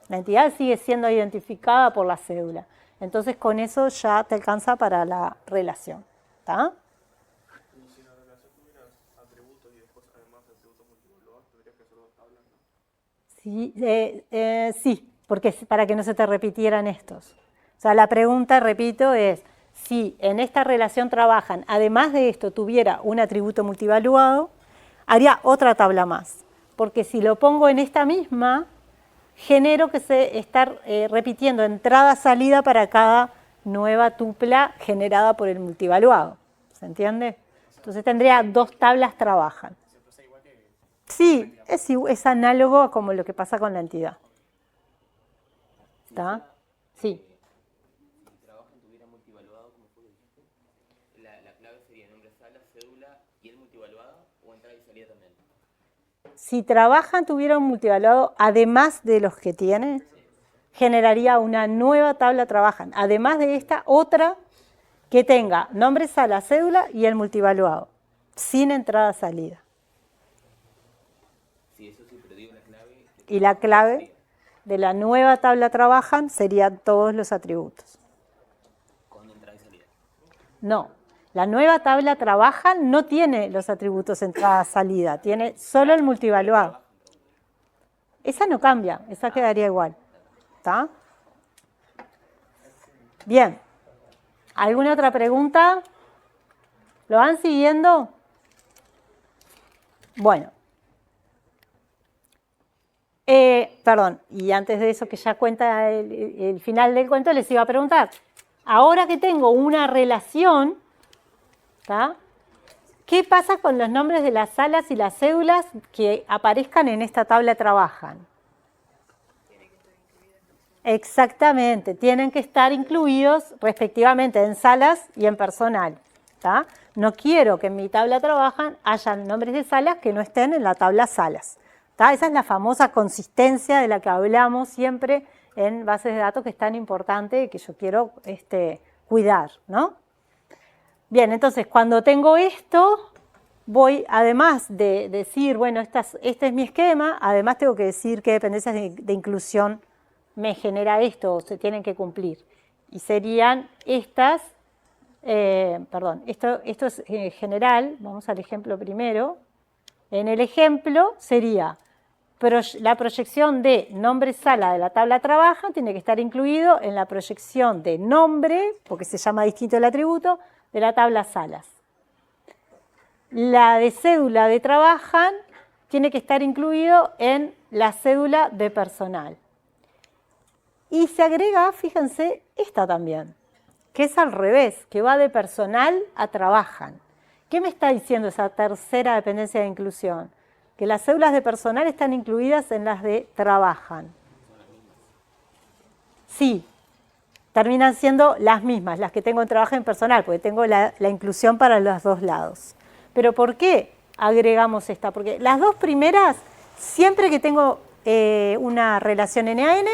La entidad sigue siendo identificada por la cédula. Entonces con eso ya te alcanza para la relación. ¿Tá? Y si en la relación tuvieras atributos y después además atributos multivaluados, tendrías que hacer dos tablas, ¿no? Sí, porque para que no se te repitieran estos. O sea, la pregunta, repito, es si en esta relación trabajan, además de esto, tuviera un atributo multivaluado, haría otra tabla más. Porque si lo pongo en esta misma, genero que se está repitiendo entrada-salida para cada nueva tupla generada por el multivaluado. ¿Se entiende? Entonces tendría dos tablas trabajan. Sí, es análogo a como lo que pasa con la entidad. ¿Está? Sí. Si trabajan tuviera multivaluado, como fue que dijiste, la clave sería nombre sala, cédula y el multivaluado, o entrada y salida también. Si trabajan tuviera un multivaluado, además de los que tiene, generaría una nueva tabla trabajan. Además de esta, otra que tenga nombre, sala, cédula y el multivaluado, sin entrada-salida. Sí, eso sí, pero digo la clave. Y la clave de la nueva tabla trabajan serían todos los atributos. Con entrada y salida. No, la nueva tabla trabajan no tiene los atributos entrada-salida, tiene solo el multivaluado. Esa no cambia, esa quedaría igual. ¿Está? Bien. ¿Alguna otra pregunta? ¿Lo van siguiendo? Bueno. Perdón, y antes de eso que ya cuenta el final del cuento, les iba a preguntar. Ahora que tengo una relación, ¿tá? ¿Qué pasa con los nombres de las salas y las cédulas que aparezcan en esta tabla trabajan? Exactamente, tienen que estar incluidos respectivamente en salas y en personal. ¿Tá? No quiero que en mi tabla trabajan hayan nombres de salas que no estén en la tabla salas. ¿Tá? Esa es la famosa consistencia de la que hablamos siempre en bases de datos, que es tan importante y que yo quiero cuidar, ¿no? Bien, entonces cuando tengo esto, voy, además de decir, bueno, este es mi esquema, además tengo que decir qué dependencias de inclusión me genera esto, o se tienen que cumplir. Y serían estas, esto es general, vamos al ejemplo primero. En el ejemplo sería la proyección de nombre sala de la tabla trabaja, tiene que estar incluido en la proyección de nombre, porque se llama distinto el atributo, de la tabla salas. La de cédula de trabajan tiene que estar incluido en la cédula de personal. Y se agrega, fíjense, esta también, que es al revés, que va de personal a trabajan. ¿Qué me está diciendo esa tercera dependencia de inclusión? Que las cédulas de personal están incluidas en las de trabajan. Sí, terminan siendo las mismas, las que tengo en trabajo en personal, porque tengo la inclusión para los dos lados. ¿Pero por qué agregamos esta? Porque las dos primeras, siempre que tengo una relación NaN,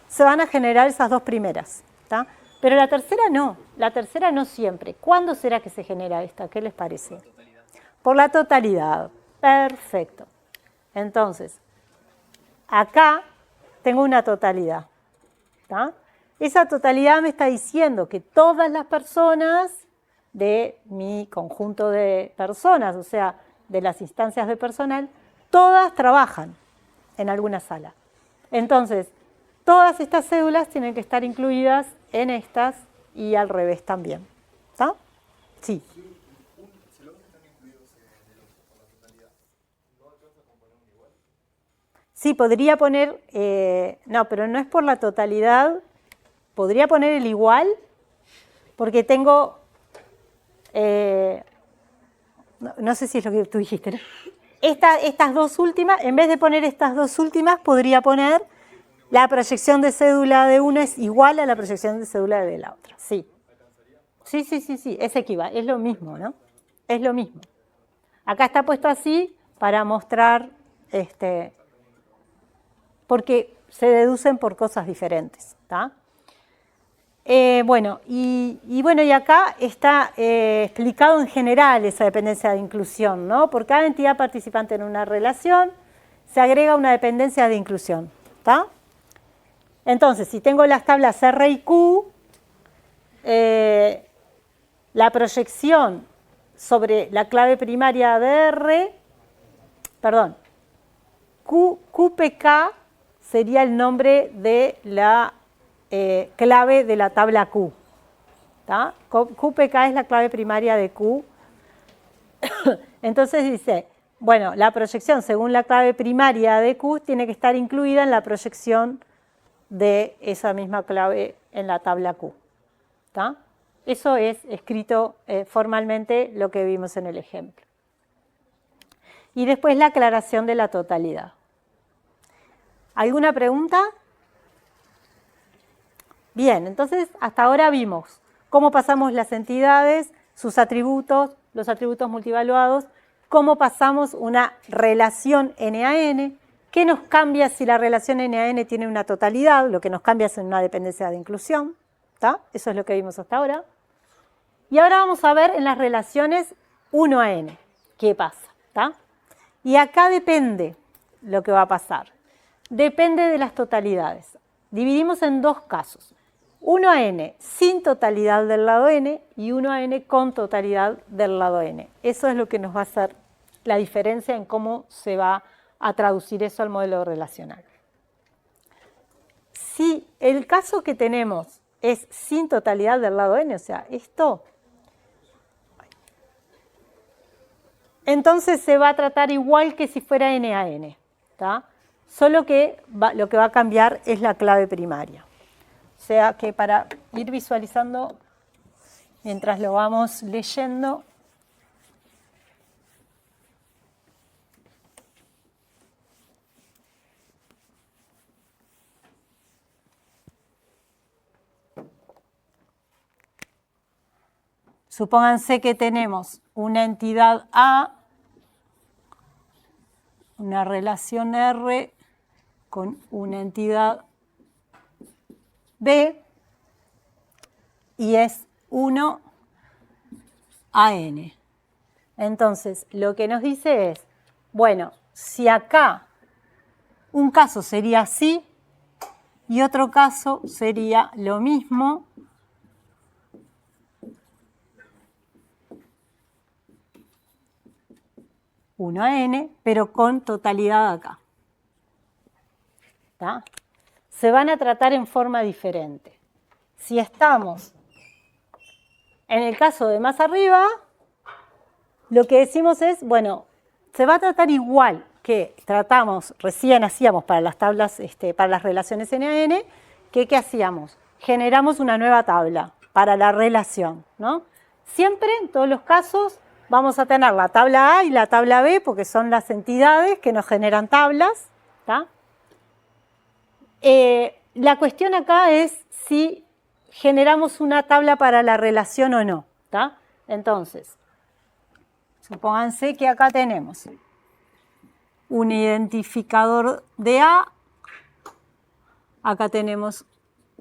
se van a generar esas dos primeras. ¿Tá? Pero la tercera no siempre. ¿Cuándo será que se genera esta? ¿Qué les parece? Por la totalidad. Perfecto. Entonces, acá tengo una totalidad. ¿Tá? Esa totalidad me está diciendo que todas las personas de mi conjunto de personas, o sea, de las instancias de personal, todas trabajan en alguna sala. Entonces, todas estas cédulas tienen que estar incluidas en estas y al revés también. ¿Está? Sí. Sí, podría poner, no, pero no es por la totalidad, podría poner el igual, porque tengo, no sé si es lo que tú dijiste, ¿no? Estas dos últimas, en vez de poner estas dos últimas, podría poner la proyección de cédula de una es igual a la proyección de cédula de la otra. Sí. Sí, es equivalente, es lo mismo, ¿no? Es lo mismo. Acá está puesto así para mostrar, porque se deducen por cosas diferentes, ¿tá? Bueno, y acá está explicado en general esa dependencia de inclusión, ¿no? Por cada entidad participante en una relación se agrega una dependencia de inclusión, ¿tá? Entonces, si tengo las tablas R y Q, la proyección sobre la clave primaria de R, perdón, QPK sería el nombre de la clave de la tabla Q. ¿Tá? QPK es la clave primaria de Q. Entonces dice, bueno, la proyección según la clave primaria de Q tiene que estar incluida en la proyección de esa misma clave en la tabla Q. ¿Tá? Eso es escrito formalmente lo que vimos en el ejemplo. Y después la aclaración de la totalidad. ¿Alguna pregunta? Bien, entonces hasta ahora vimos cómo pasamos las entidades, sus atributos, los atributos multivaluados, cómo pasamos una relación N a N, qué nos cambia si la relación N a N tiene una totalidad, lo que nos cambia es una dependencia de inclusión, ¿tá? Eso es lo que vimos hasta ahora. Y ahora vamos a ver en las relaciones 1 a N, qué pasa, ¿tá? Y acá depende lo que va a pasar. Depende de las totalidades. Dividimos en dos casos. 1 a N sin totalidad del lado N y 1 a N con totalidad del lado N. Eso es lo que nos va a hacer la diferencia en cómo se va a traducir eso al modelo relacional. Si el caso que tenemos es sin totalidad del lado N, o sea, esto, entonces se va a tratar igual que si fuera N a N, ¿tá? Solo que lo que va a cambiar es la clave primaria. O sea que para ir visualizando, mientras lo vamos leyendo, supónganse que tenemos una entidad A, una relación R con una entidad B y es 1 a N. Entonces, lo que nos dice es, bueno, si acá un caso sería así y otro caso sería lo mismo, uno a N, pero con totalidad acá. ¿Tá? Se van a tratar en forma diferente. Si estamos en el caso de más arriba, lo que decimos es, bueno, se va a tratar igual que tratamos, recién hacíamos para las tablas, para las relaciones N a N, que ¿qué hacíamos? Generamos una nueva tabla para la relación, ¿no? Siempre, en todos los casos, vamos a tener la tabla A y la tabla B, porque son las entidades que nos generan tablas, ¿tá? La cuestión acá es si generamos una tabla para la relación o no, ¿tá? Entonces, supónganse que acá tenemos un identificador de A, acá tenemos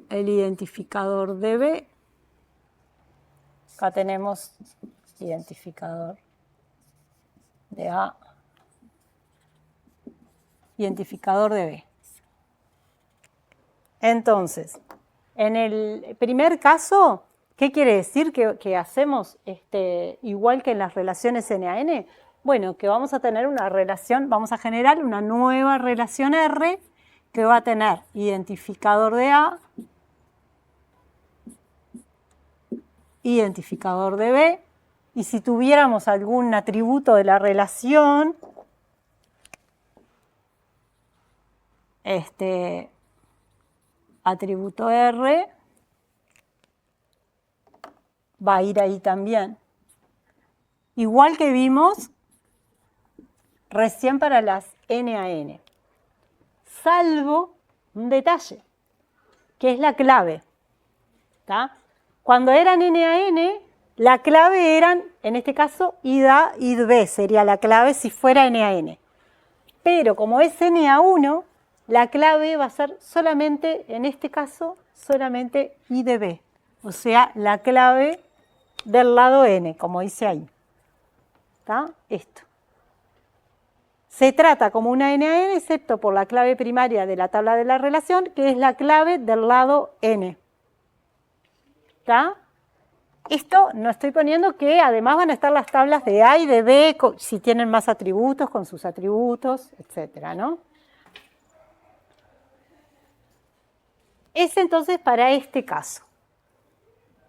el identificador de B, acá tenemos identificador de A, identificador de B. Entonces, en el primer caso, ¿qué quiere decir que hacemos igual que en las relaciones N a N? Bueno, que vamos a tener una relación, vamos a generar una nueva relación R que va a tener identificador de A, identificador de B, y si tuviéramos algún atributo de la relación, atributo R va a ir ahí también. Igual que vimos recién para las N a N. Salvo un detalle, que es la clave. ¿Tá? Cuando eran N a N, la clave eran, en este caso, id-A, id-B, sería la clave si fuera N a N. Pero como es N a 1, la clave va a ser solamente, en este caso, solamente id-B. O sea, la clave del lado N, como dice ahí. ¿Está? Esto. Se trata como una N a N, excepto por la clave primaria de la tabla de la relación, que es la clave del lado N. ¿Está? Esto no estoy poniendo que además van a estar las tablas de A y de B, si tienen más atributos, con sus atributos, etcétera, ¿no? es entonces para este caso.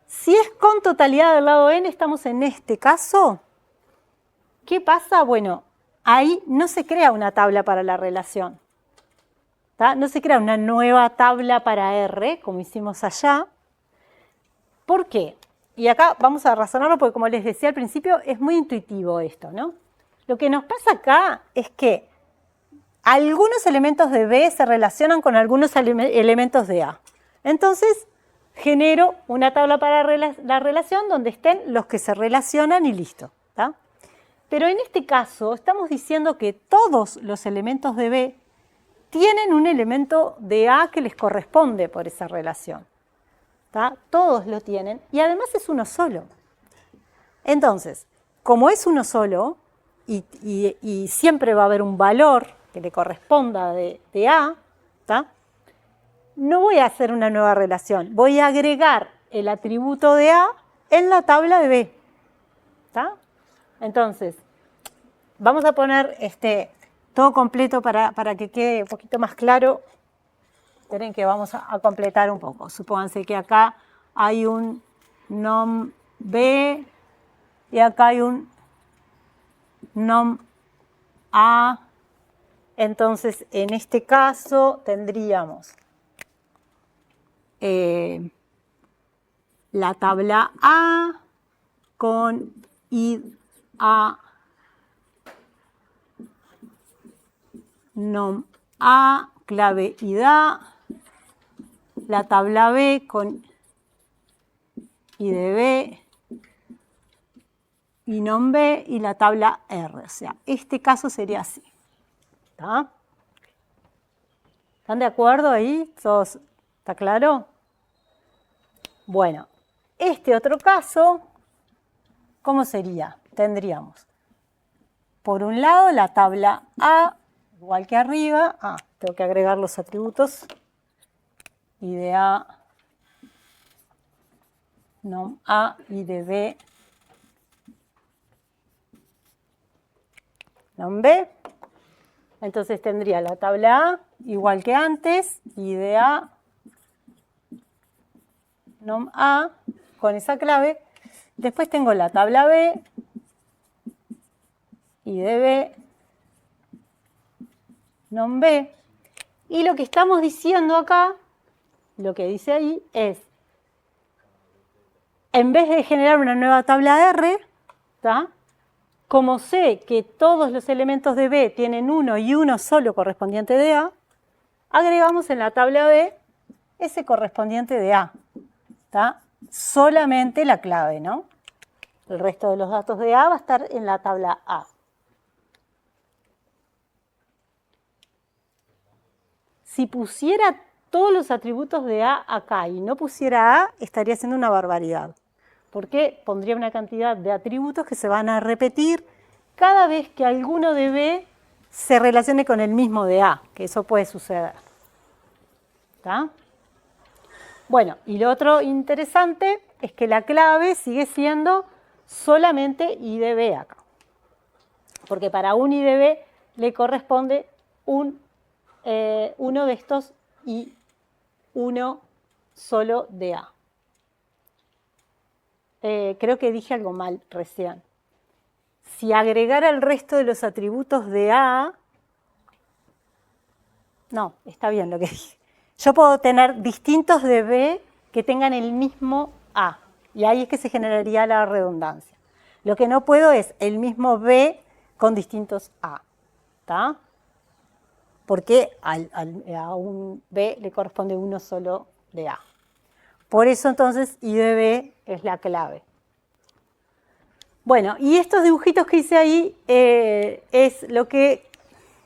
Si es con totalidad del lado n, estamos en este caso. ¿Qué pasa? Bueno, ahí no se crea una tabla para la relación. ¿Tá? No se crea una nueva tabla para R, como hicimos allá. ¿Por qué? Y acá vamos a razonarlo porque, como les decía al principio, es muy intuitivo esto, ¿no? Lo que nos pasa acá es que algunos elementos de B se relacionan con algunos elementos de A. Entonces, genero una tabla para la relación donde estén los que se relacionan y listo. ¿Tá? Pero en este caso estamos diciendo que todos los elementos de B tienen un elemento de A que les corresponde por esa relación. ¿Tá? Todos lo tienen y además es uno solo. Entonces, como es uno solo y siempre va a haber un valor que le corresponda de A, ¿tá? No voy a hacer una nueva relación, voy a agregar el atributo de A en la tabla de B. ¿Tá? Entonces, vamos a poner todo completo para que quede un poquito más claro. Esperen que vamos a completar un poco. Supónganse que acá hay un nom B y acá hay un nom A. Entonces, en este caso tendríamos la tabla A con id A nom A, clave id A, la tabla B con id B y nom B y la tabla R. O sea, este caso sería así. ¿Está? ¿Están de acuerdo ahí? ¿Está claro? Bueno, este otro caso, ¿cómo sería? Tendríamos, por un lado, la tabla A, igual que arriba. Tengo que agregar los atributos. Y de A, nom A, y de B, nom B. Entonces tendría la tabla A, igual que antes, y de A, nom A, con esa clave. Después tengo la tabla B, y de B, nom B. Y lo que estamos diciendo acá, lo que dice ahí es, en vez de generar una nueva tabla R, ¿tá? Como sé que todos los elementos de B tienen uno y uno solo correspondiente de A, agregamos en la tabla B ese correspondiente de A. ¿Tá? Solamente la clave, ¿no? El resto de los datos de A va a estar en la tabla A. Si pusiera todos los atributos de A acá y no pusiera A, estaría haciendo una barbaridad. Porque pondría una cantidad de atributos que se van a repetir cada vez que alguno de B se relacione con el mismo de A, que eso puede suceder. ¿Está? Bueno, y lo otro interesante es que la clave sigue siendo solamente IDB acá. Porque para un IDB le corresponde uno de estos y uno solo de A. Creo que dije algo mal recién. Si agregara el resto de los atributos de A, no, está bien lo que dije. Yo puedo tener distintos de B que tengan el mismo A, y ahí es que se generaría la redundancia. Lo que no puedo es el mismo B con distintos A, ¿tá? Porque a un B le corresponde uno solo de A. Por eso entonces I de B es la clave. Bueno, y estos dibujitos que hice ahí es lo que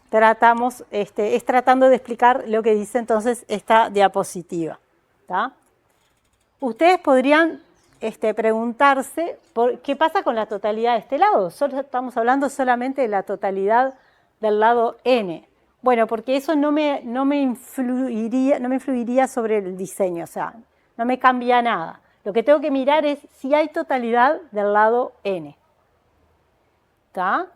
tratamos, es tratando de explicar lo que dice entonces esta diapositiva. ¿Tá? Ustedes podrían preguntarse qué pasa con la totalidad de este lado. Solo estamos hablando solamente de la totalidad del lado n. Bueno, porque eso no me influiría sobre el diseño, o sea, no me cambia nada. Lo que tengo que mirar es si hay totalidad del lado n. ¿Está?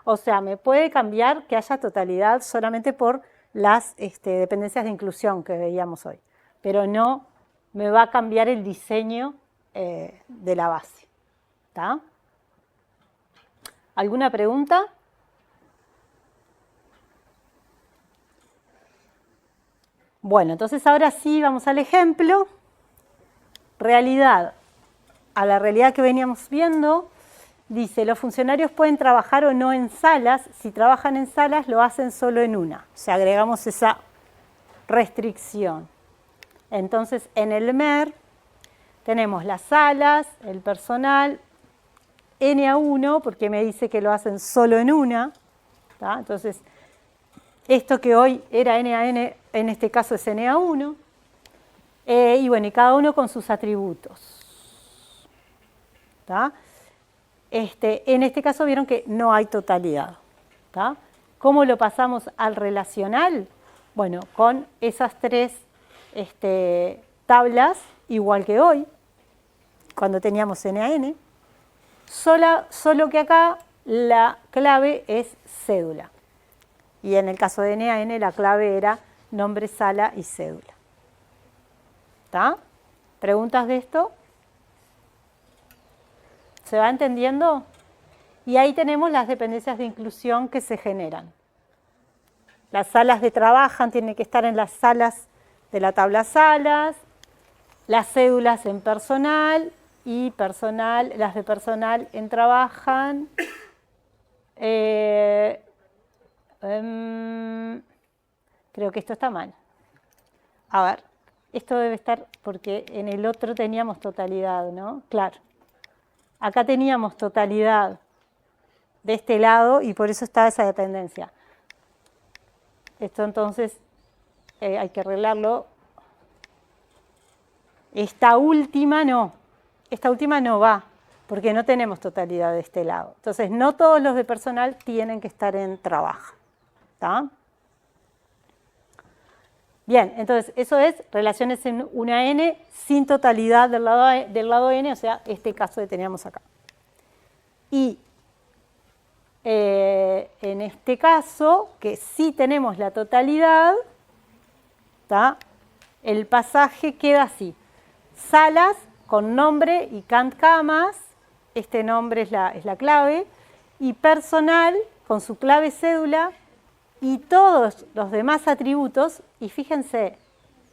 O sea, me puede cambiar que haya totalidad solamente por las dependencias de inclusión que veíamos hoy. pero no me va a cambiar el diseño de la base. ¿Está? ¿Alguna pregunta? Bueno, entonces ahora sí vamos al ejemplo. Realidad. A la realidad que veníamos viendo, dice, los funcionarios pueden trabajar o no en salas. Si trabajan en salas, lo hacen solo en una. O sea, agregamos esa restricción. Entonces, en el MER tenemos las salas, el personal, NA1, porque me dice que lo hacen solo en una. ¿Tá? Entonces, esto que hoy era NaN, en este caso es NA1. Y bueno, y cada uno con sus atributos. ¿Tá? En este caso vieron que no hay totalidad. ¿Tá? ¿Cómo lo pasamos al relacional? Bueno, con esas tres tablas, igual que hoy, cuando teníamos NaN, solo que acá la clave es cédula. Y en el caso de NaN la clave era nombre, sala y cédula. ¿Está? ¿Preguntas de esto? ¿Se va entendiendo? Y ahí tenemos las dependencias de inclusión que se generan. Las salas de trabajan tienen que estar en las salas de la tabla salas, las cédulas en personal y personal, las de personal en trabajan. Creo que esto está mal. A ver, esto debe estar porque en el otro teníamos totalidad, ¿no? Claro. Acá teníamos totalidad de este lado y por eso está esa dependencia. Esto entonces hay que arreglarlo. Esta última no va, porque no tenemos totalidad de este lado. Entonces no todos los de personal tienen que estar en trabajo. ¿Está? Bien, entonces eso es relaciones en una N sin totalidad del lado N, o sea, este caso que teníamos acá. Y en este caso, que sí tenemos la totalidad, ¿tá? El pasaje queda así. Salas con nombre y cant camas, este nombre es la clave, y personal con su clave cédula, y todos los demás atributos, y fíjense,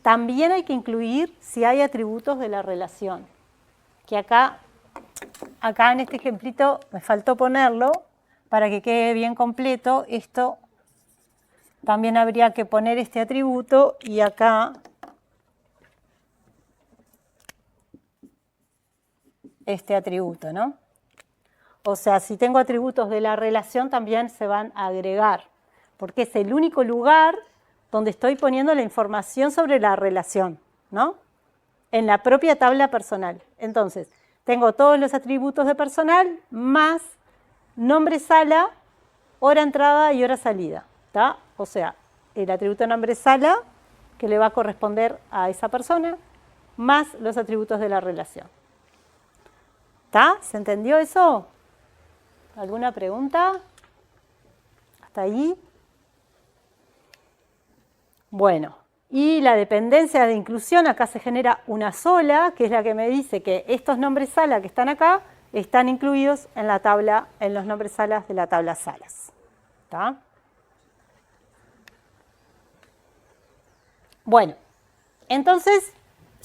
también hay que incluir si hay atributos de la relación, que acá en este ejemplito me faltó ponerlo, para que quede bien completo. Esto también habría que poner este atributo, y acá este atributo, ¿no? O sea, si tengo atributos de la relación también se van a agregar, porque es el único lugar donde estoy poniendo la información sobre la relación, ¿no? En la propia tabla personal. Entonces, tengo todos los atributos de personal más nombre sala, hora entrada y hora salida, ¿tá? O sea, el atributo nombre sala que le va a corresponder a esa persona más los atributos de la relación. ¿Está? ¿Se entendió eso? ¿Alguna pregunta? ¿Hasta ahí? Bueno, y la dependencia de inclusión, acá se genera una sola, que es la que me dice que estos nombres sala que están acá están incluidos en la tabla, en los nombres salas de la tabla salas. ¿Está? Bueno, entonces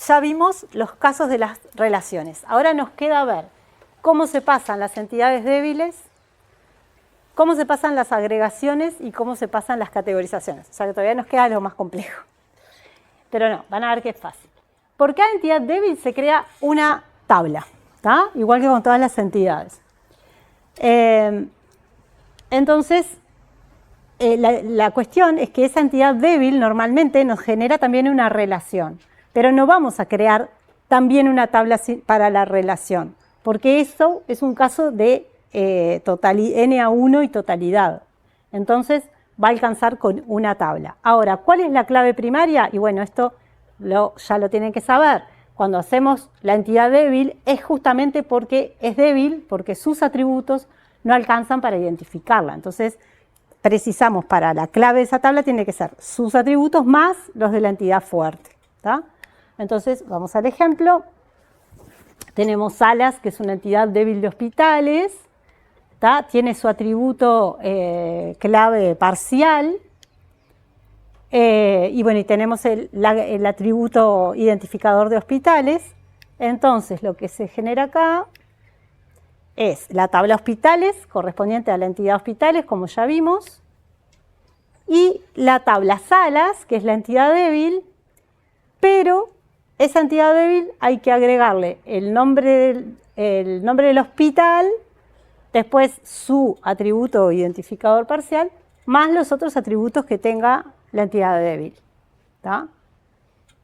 ya vimos los casos de las relaciones. Ahora nos queda ver cómo se pasan las entidades débiles, cómo se pasan las agregaciones y cómo se pasan las categorizaciones. O sea que todavía nos queda lo más complejo. Pero no, van a ver que es fácil. Por cada entidad débil se crea una tabla, ¿tá? Igual que con todas las entidades. Entonces, la cuestión es que esa entidad débil normalmente nos genera también una relación, pero no vamos a crear también una tabla para la relación, porque eso es un caso de NA1 y totalidad. Entonces va a alcanzar con una tabla. Ahora, ¿cuál es la clave primaria? Y bueno, esto ya lo tienen que saber. Cuando hacemos la entidad débil es justamente porque es débil, porque sus atributos no alcanzan para identificarla. Entonces, precisamos para la clave de esa tabla tiene que ser sus atributos más los de la entidad fuerte. ¿Tá? Entonces, vamos al ejemplo. Tenemos Salas, que es una entidad débil de hospitales, ¿tá? Tiene su atributo clave parcial, y bueno, y tenemos el atributo identificador de hospitales. Entonces, lo que se genera acá es la tabla hospitales, correspondiente a la entidad hospitales, como ya vimos, y la tabla Salas, que es la entidad débil, pero esa entidad débil hay que agregarle el nombre del hospital, después su atributo identificador parcial, más los otros atributos que tenga la entidad débil, ¿tá?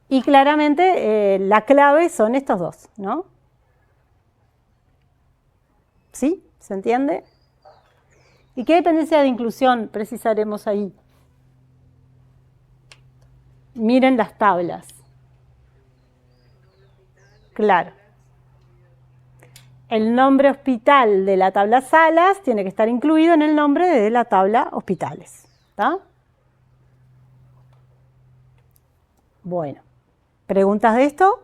Y claramente la clave son estos dos, ¿no? ¿Sí? ¿Se entiende? ¿Y qué dependencia de inclusión precisaremos ahí? Miren las tablas. Claro. El nombre hospital de la tabla Salas tiene que estar incluido en el nombre de la tabla hospitales, ¿tá? Bueno, ¿preguntas de esto?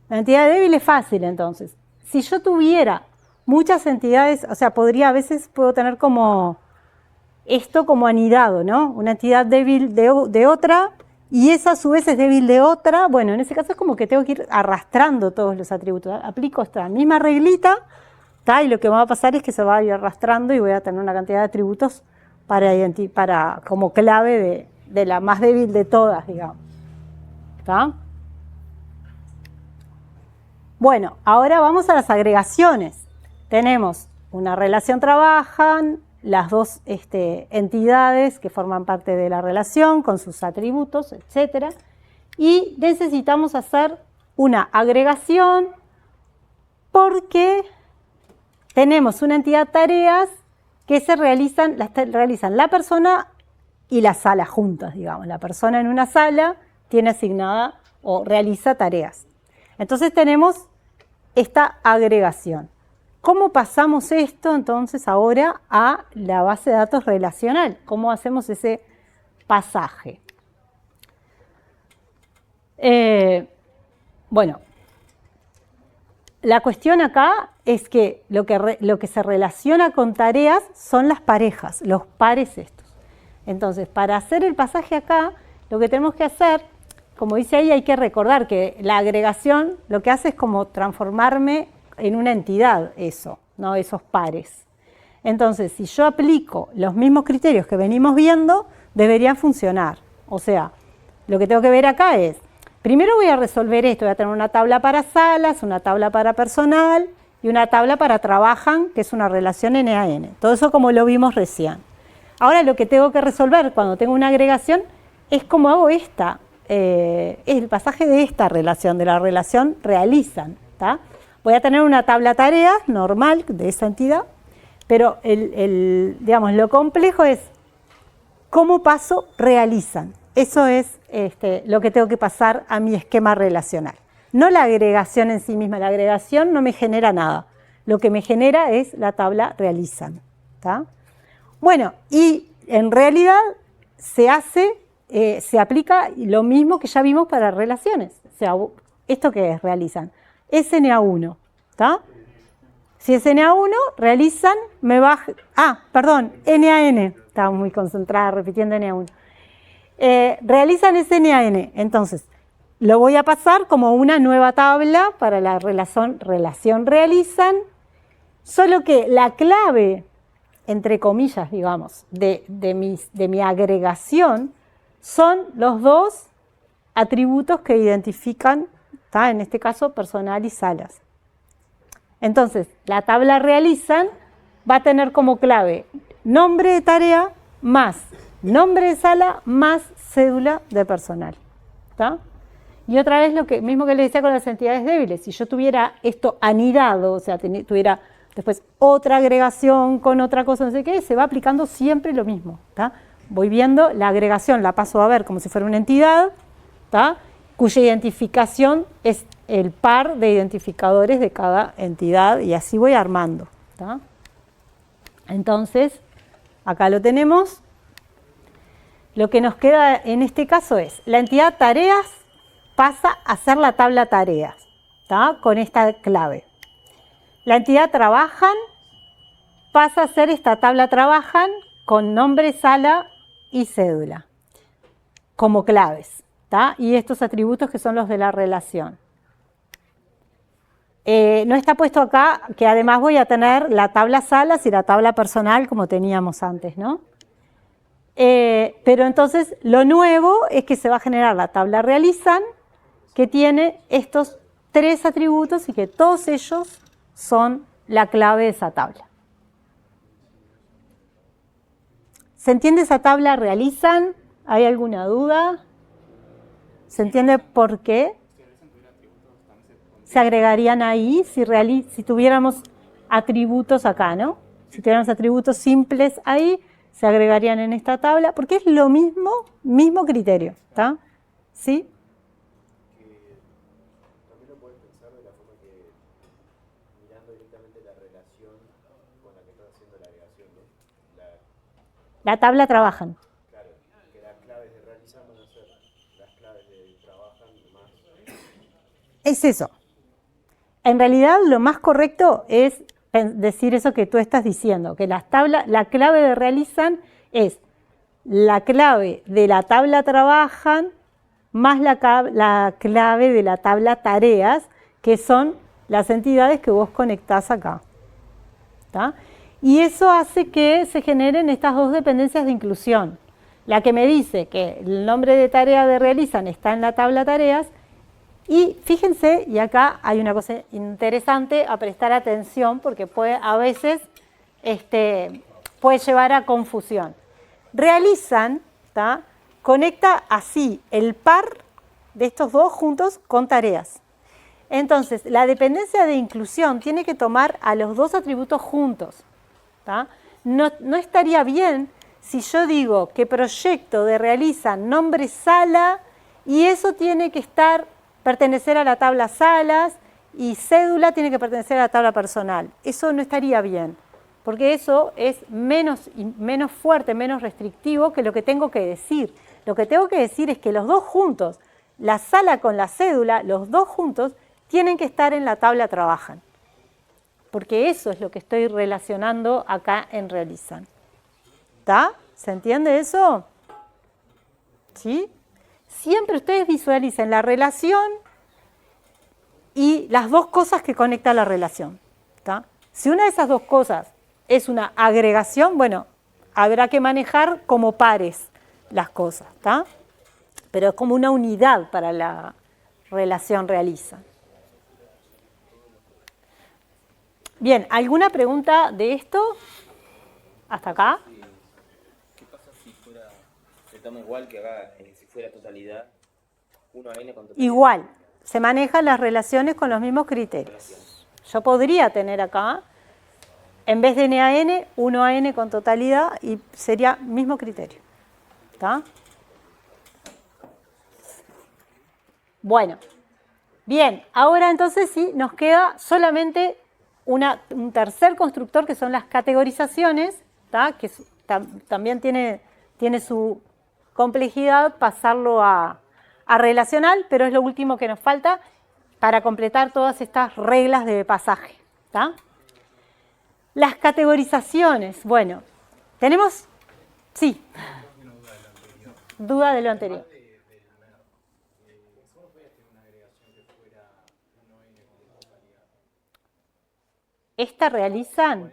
La entidad débil es fácil, entonces. Si yo tuviera muchas entidades, o sea, a veces puedo tener como esto como anidado, ¿no? Una entidad débil de otra, y esa a su vez es débil de otra. Bueno, en ese caso es como que tengo que ir arrastrando todos los atributos. Aplico esta misma reglita, ¿tá? Y lo que va a pasar es que se va a ir arrastrando y voy a tener una cantidad de atributos para como clave de la más débil de todas, digamos. ¿Tá? Bueno, ahora vamos a las agregaciones. Tenemos una relación trabajan, las dos entidades que forman parte de la relación con sus atributos, etc. Y necesitamos hacer una agregación porque tenemos una entidad tareas que realizan la persona y la sala juntas, digamos. La persona en una sala tiene asignada o realiza tareas. Entonces tenemos esta agregación. ¿Cómo pasamos esto entonces ahora a la base de datos relacional? ¿Cómo hacemos ese pasaje? Bueno, la cuestión acá es que lo que se relaciona con tareas son las parejas, los pares estos. Entonces, para hacer el pasaje acá, lo que tenemos que hacer, como dice ahí, hay que recordar que la agregación lo que hace es como transformarme en una entidad eso, ¿no? Esos pares. Entonces, si yo aplico los mismos criterios que venimos viendo, deberían funcionar. O sea, lo que tengo que ver acá es, primero voy a resolver esto, voy a tener una tabla para salas, una tabla para personal y una tabla para trabajan, que es una relación N-A-N. Todo eso como lo vimos recién. Ahora lo que tengo que resolver cuando tengo una agregación es cómo hago es el pasaje de esta relación, de la relación realizan, ¿tá? Voy a tener una tabla tareas normal de esa entidad, pero digamos, lo complejo es cómo paso realizan. Eso es lo que tengo que pasar a mi esquema relacional. No la agregación en sí misma, la agregación no me genera nada. Lo que me genera es la tabla realizan, ¿tá? Bueno, y en realidad se aplica lo mismo que ya vimos para relaciones. O sea, ¿esto qué es? Realizan. SNA1, ¿está? Si es NA1, realizan, me baja... NAN. Estaba muy concentrada repitiendo NA1. Realizan SNAN. Entonces, lo voy a pasar como una nueva tabla para la relación realizan, solo que la clave, entre comillas, digamos, de mi agregación son los dos atributos que identifican, ¿tá? En este caso, personal y salas. Entonces, la tabla realizan va a tener como clave nombre de tarea más nombre de sala más cédula de personal, ¿tá? Y otra vez lo mismo que les decía con las entidades débiles, si yo tuviera esto anidado, o sea, tuviera después otra agregación con otra cosa, no sé qué, se va aplicando siempre lo mismo, ¿tá? Voy viendo la agregación, la paso a ver como si fuera una entidad, ¿tá? Cuya identificación es el par de identificadores de cada entidad y así voy armando, ¿tá? Entonces, acá lo tenemos. Lo que nos queda en este caso es la entidad tareas pasa a ser la tabla tareas, ¿tá? Con esta clave. La entidad trabajan pasa a ser esta tabla trabajan con nombre, sala y cédula como claves, ¿tá? Y estos atributos que son los de la relación. No está puesto acá que además voy a tener la tabla salas y la tabla personal como teníamos antes, ¿no? Pero entonces lo nuevo es que se va a generar la tabla realizan que tiene estos 3 atributos y que todos ellos son la clave de esa tabla. ¿Se entiende esa tabla realizan? ¿Hay alguna duda? ¿Se entiende por qué? Se agregarían ahí si tuviéramos atributos acá, ¿no? Si tuviéramos atributos simples ahí, se agregarían en esta tabla, porque es lo mismo criterio, ¿está? ¿Sí? También lo puedes pensar de la forma que mirando directamente la relación con la que estás haciendo la agregación, ¿no? La tabla trabajan. Claro, que las claves de realizan van a ser las claves de trabajan más. Es eso. En realidad lo más correcto es decir eso que tú estás diciendo, que la clave de realizan es la clave de la tabla trabajan más la clave de la tabla tareas, que son las entidades que vos conectás acá. ¿Tá? Y eso hace que se generen estas 2 dependencias de inclusión. La que me dice que el nombre de tarea de realizan está en la tabla tareas. Y fíjense, y acá hay una cosa interesante a prestar atención porque a veces puede llevar a confusión. Realizan, ¿tá? Conecta así el par de estos 2 juntos con tareas. Entonces, la dependencia de inclusión tiene que tomar a los 2 atributos juntos. ¿Tá? No estaría bien si yo digo que proyecto de realizan nombre sala y eso tiene que pertenecer a la tabla salas y cédula tiene que pertenecer a la tabla personal. Eso no estaría bien, porque eso es menos fuerte, menos restrictivo que lo que tengo que decir. Lo que tengo que decir es que los 2 juntos, la sala con la cédula, los 2 juntos, tienen que estar en la tabla trabajan. Porque eso es lo que estoy relacionando acá en realizan. ¿Está? ¿Se entiende eso? ¿Sí? Siempre ustedes visualicen la relación y las 2 cosas que conecta la relación. ¿Tá? Si una de esas 2 cosas es una agregación, bueno, habrá que manejar como pares las cosas, ¿tá? Pero es como una unidad para la relación realiza. Bien, ¿alguna pregunta de esto? ¿Hasta acá? ¿Qué pasa si se toma igual que acá, si fuera totalidad, 1n con totalidad? Igual, se manejan las relaciones con los mismos criterios. Yo podría tener acá, en vez de NaN, 1n con totalidad y sería mismo criterio. ¿Está? Bueno, bien, ahora entonces sí, nos queda solamente un tercer constructor que son las categorizaciones, ¿tá? Que también tiene su complejidad pasarlo a relacional, pero es lo último que nos falta para completar todas estas reglas de pasaje. ¿Tá? Las categorizaciones, bueno, tenemos, sí, duda de lo anterior. ¿Esta realizan?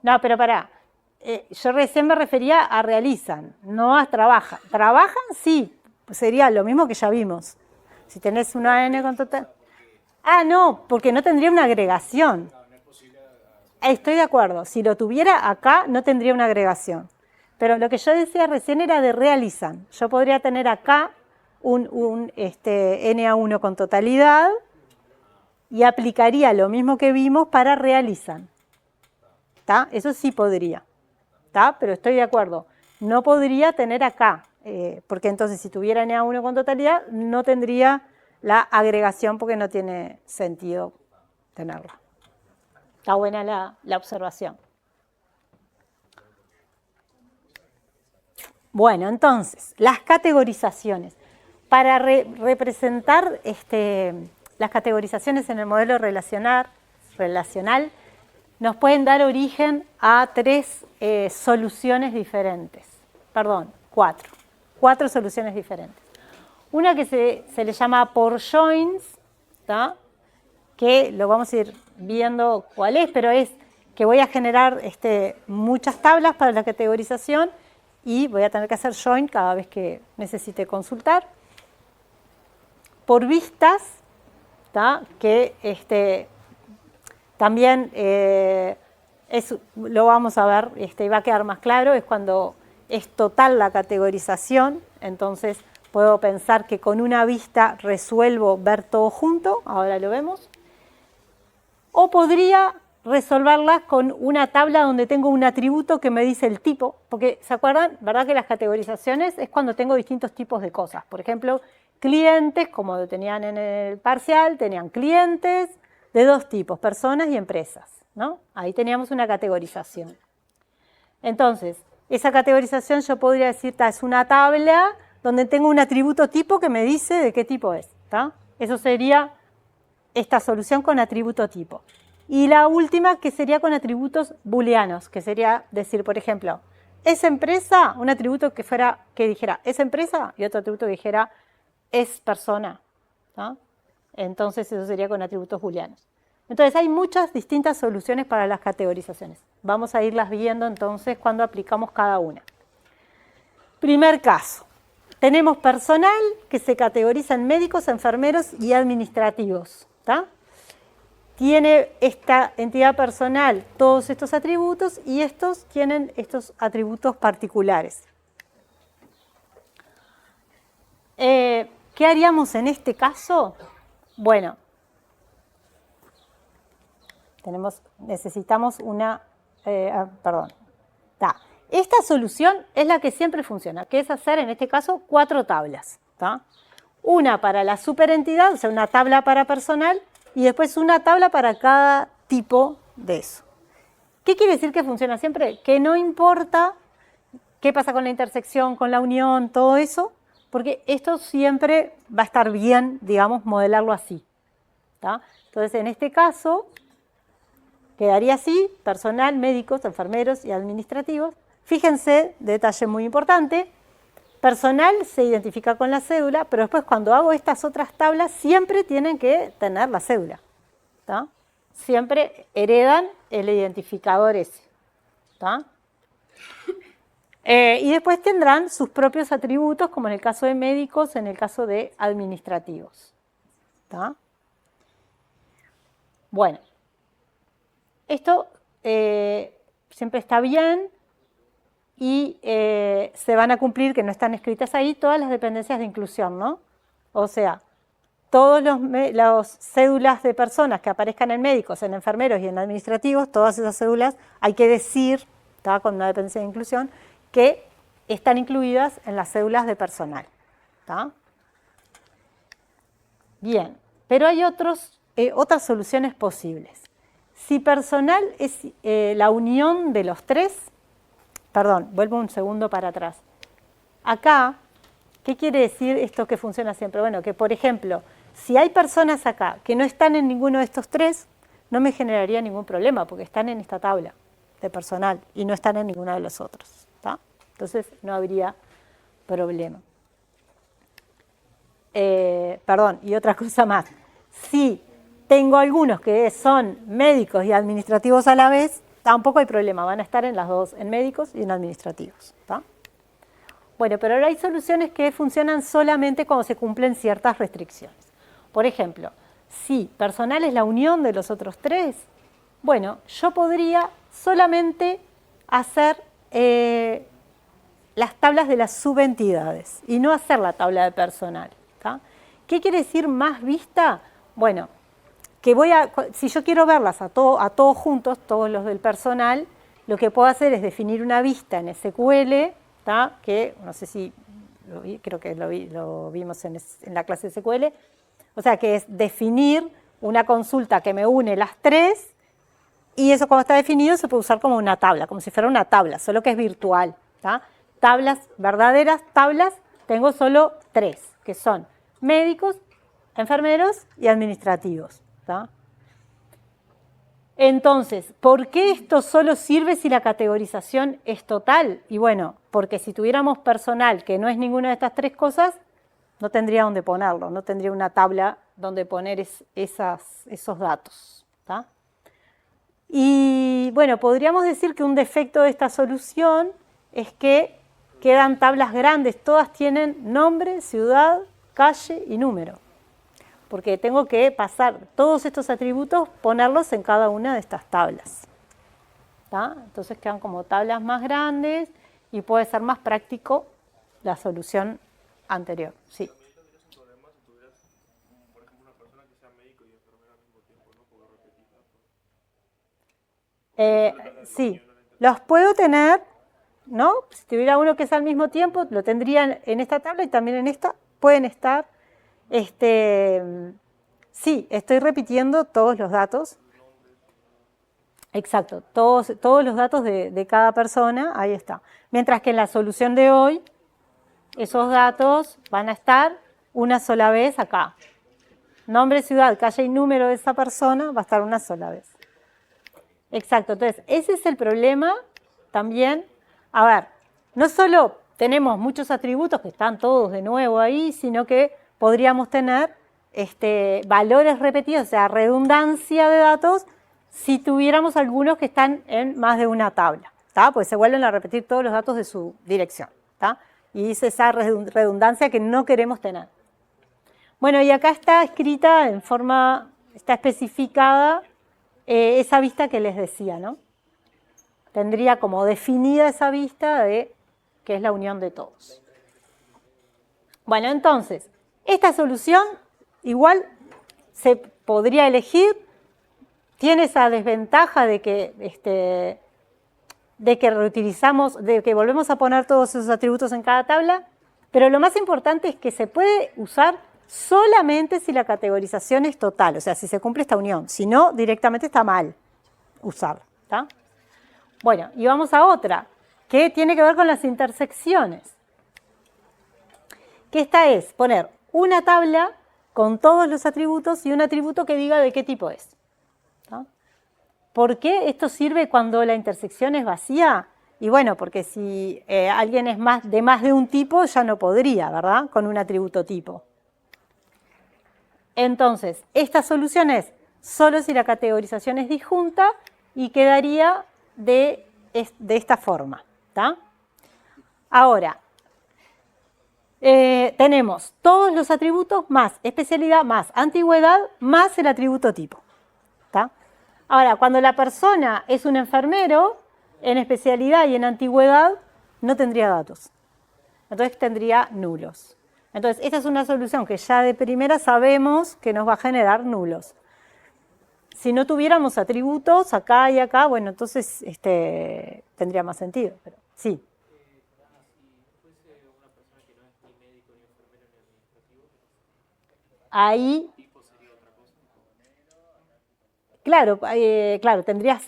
No, pero pará. Yo recién me refería a realizan, no a trabajan. Trabajan, sí, sería lo mismo que ya vimos. Si tenés una N con total... Ah, no, porque no tendría una agregación. Estoy de acuerdo. Si lo tuviera acá, no tendría una agregación. Pero lo que yo decía recién era de realizan. Yo podría tener acá un NA1 con totalidad y aplicaría lo mismo que vimos para realizan. ¿Tá? Eso sí podría. ¿Tá? Pero estoy de acuerdo. No podría tener acá, porque entonces si tuviera NA1 con totalidad, no tendría la agregación porque no tiene sentido tenerla. Está buena la observación. Bueno, entonces, las categorizaciones. Para representar las categorizaciones en el modelo relacional, nos pueden dar origen a 3 soluciones diferentes. Perdón, 4. 4 soluciones diferentes. Una que se le llama por joins, ¿tá? Que lo vamos a ir viendo cuál es, pero es que voy a generar muchas tablas para la categorización y voy a tener que hacer join cada vez que necesite consultar. Por vistas, ¿tá? Que también lo vamos a ver y va a quedar más claro, es cuando es total la categorización, entonces puedo pensar que con una vista resuelvo ver todo junto, ahora lo vemos. O podría resolverlas con una tabla donde tengo un atributo que me dice el tipo, porque ¿se acuerdan? ¿Verdad que las categorizaciones es cuando tengo distintos tipos de cosas? Por ejemplo, clientes, como lo tenían en el parcial, tenían clientes de 2 tipos, personas y empresas, ¿no? Ahí teníamos una categorización. Entonces, esa categorización yo podría decir, es una tabla donde tengo un atributo tipo que me dice de qué tipo es, ¿tá? Eso sería esta solución con atributo tipo. Y la última que sería con atributos booleanos, que sería decir, por ejemplo, ¿es empresa? Un atributo que dijera ¿es empresa? Y otro atributo que dijera ¿es persona? ¿tá? Entonces eso sería con atributos booleanos. Entonces hay muchas distintas soluciones para las categorizaciones. Vamos a irlas viendo entonces cuando aplicamos cada una. Primer caso. Tenemos personal que se categoriza en médicos, enfermeros y administrativos. ¿tá? Tiene esta entidad personal todos estos atributos y estos tienen estos atributos particulares. ¿Qué haríamos en este caso? Bueno, necesitamos una... Esta solución es la que siempre funciona, que es hacer en este caso 4 tablas. ¿tá? Una para la superentidad, o sea, una tabla para personal, y después una tabla para cada tipo de eso. ¿Qué quiere decir que funciona siempre? Que no importa qué pasa con la intersección, con la unión, todo eso, porque esto siempre va a estar bien, digamos, modelarlo así. ¿tá? Entonces, en este caso, quedaría así, personal, médicos, enfermeros y administrativos. Fíjense, detalle muy importante, personal se identifica con la cédula, pero después cuando hago estas otras tablas siempre tienen que tener la cédula. ¿tá? Siempre heredan el identificador ese. ¿tá? Y después tendrán sus propios atributos, como en el caso de médicos, en el caso de administrativos. ¿tá? Bueno, esto siempre está bien. Y se van a cumplir, que no están escritas ahí, todas las dependencias de inclusión, ¿no? O sea, todos los cédulas de personas que aparezcan en médicos, en enfermeros y en administrativos, todas esas cédulas hay que decir, ¿tá? Con una dependencia de inclusión, que están incluidas en las cédulas de personal. ¿tá? Bien, pero hay otras soluciones posibles. Si personal es la unión de los 3, perdón, vuelvo un segundo para atrás. Acá, ¿qué quiere decir esto que funciona siempre? Bueno, que por ejemplo, si hay personas acá que no están en ninguno de estos 3, no me generaría ningún problema porque están en esta tabla de personal y no están en ninguno de los otros. ¿tá? Entonces no habría problema. Perdón, y otra cosa más. Si tengo algunos que son médicos y administrativos a la vez, tampoco hay problema, van a estar en las dos, en médicos y en administrativos. ¿tá? Bueno, pero ahora hay soluciones que funcionan solamente cuando se cumplen ciertas restricciones. Por ejemplo, si personal es la unión de los otros 3, bueno, yo podría solamente hacer las tablas de las subentidades y no hacer la tabla de personal. ¿tá? ¿Qué quiere decir más vista? Bueno, que si yo quiero verlas a todos juntos, todos los del personal, lo que puedo hacer es definir una vista en SQL, ¿tá? Que no sé si, creo que lo vimos en la clase de SQL, o sea que es definir una consulta que me une las 3, y eso cuando está definido se puede usar como una tabla, como si fuera una tabla, solo que es virtual. ¿tá? tablas, verdaderas tablas, tengo solo 3, que son médicos, enfermeros y administrativos. ¿Tá? Entonces, ¿por qué esto solo sirve si la categorización es total? Y bueno, porque si tuviéramos personal que no es ninguna de estas 3 cosas, no tendría dónde ponerlo, no tendría una tabla donde poner esos datos. ¿Tá? Y bueno, podríamos decir que un defecto de esta solución es que quedan tablas grandes, todas tienen nombre, ciudad, calle y número. Porque tengo que pasar todos estos atributos, ponerlos en cada una de estas tablas. ¿Tá? Entonces quedan como tablas más grandes y puede ser más práctico la solución anterior. Sí. También tendrías un problema si tuvieras, por ejemplo, una persona que sea médico y enfermera al mismo tiempo, ¿no? Poder repetir datos. Sí, los puedo tener, ¿no? Si tuviera uno que es al mismo tiempo, lo tendría en esta tabla y también en esta. Pueden estar. Sí, estoy repitiendo todos los datos. Exacto, todos los datos de cada persona, ahí está. Mientras que en la solución de hoy, esos datos van a estar una sola vez acá. Nombre, ciudad, calle y número de esa persona va a estar una sola vez. Exacto, entonces ese es el problema también. A ver, no solo tenemos muchos atributos que están todos de nuevo ahí, sino que podríamos tener valores repetidos, o sea, redundancia de datos, si tuviéramos algunos que están en más de una tabla, ¿tá? Pues se vuelven a repetir todos los datos de su dirección, ¿tá? Y es esa redundancia que no queremos tener. Bueno, y acá está escrita en forma, está especificada esa vista que les decía, ¿no? Tendría como definida esa vista de que es la unión de todos. Bueno, entonces, esta solución igual se podría elegir, tiene esa desventaja de que reutilizamos, de que volvemos a poner todos esos atributos en cada tabla, pero lo más importante es que se puede usar solamente si la categorización es total, o sea, si se cumple esta unión, si no, directamente está mal usarla. ¿Tá? Bueno, y vamos a otra, que tiene que ver con las intersecciones. Que esta es poner una tabla con todos los atributos y un atributo que diga de qué tipo es. ¿No? ¿Por qué esto sirve cuando la intersección es vacía? Y bueno, porque si alguien es de más de un tipo, ya no podría, ¿verdad? Con un atributo tipo. Entonces, esta solución es solo si la categorización es disjunta y quedaría de esta forma. ¿Tá? Ahora, tenemos todos los atributos más especialidad más antigüedad más el atributo tipo. ¿Tá? Ahora, cuando la persona es un enfermero, en especialidad y en antigüedad no tendría datos. Entonces tendría nulos. Entonces, esta es una solución que ya de primera sabemos que nos va a generar nulos. Si no tuviéramos atributos acá y acá, bueno, entonces tendría más sentido. Pero, sí. Ahí, claro,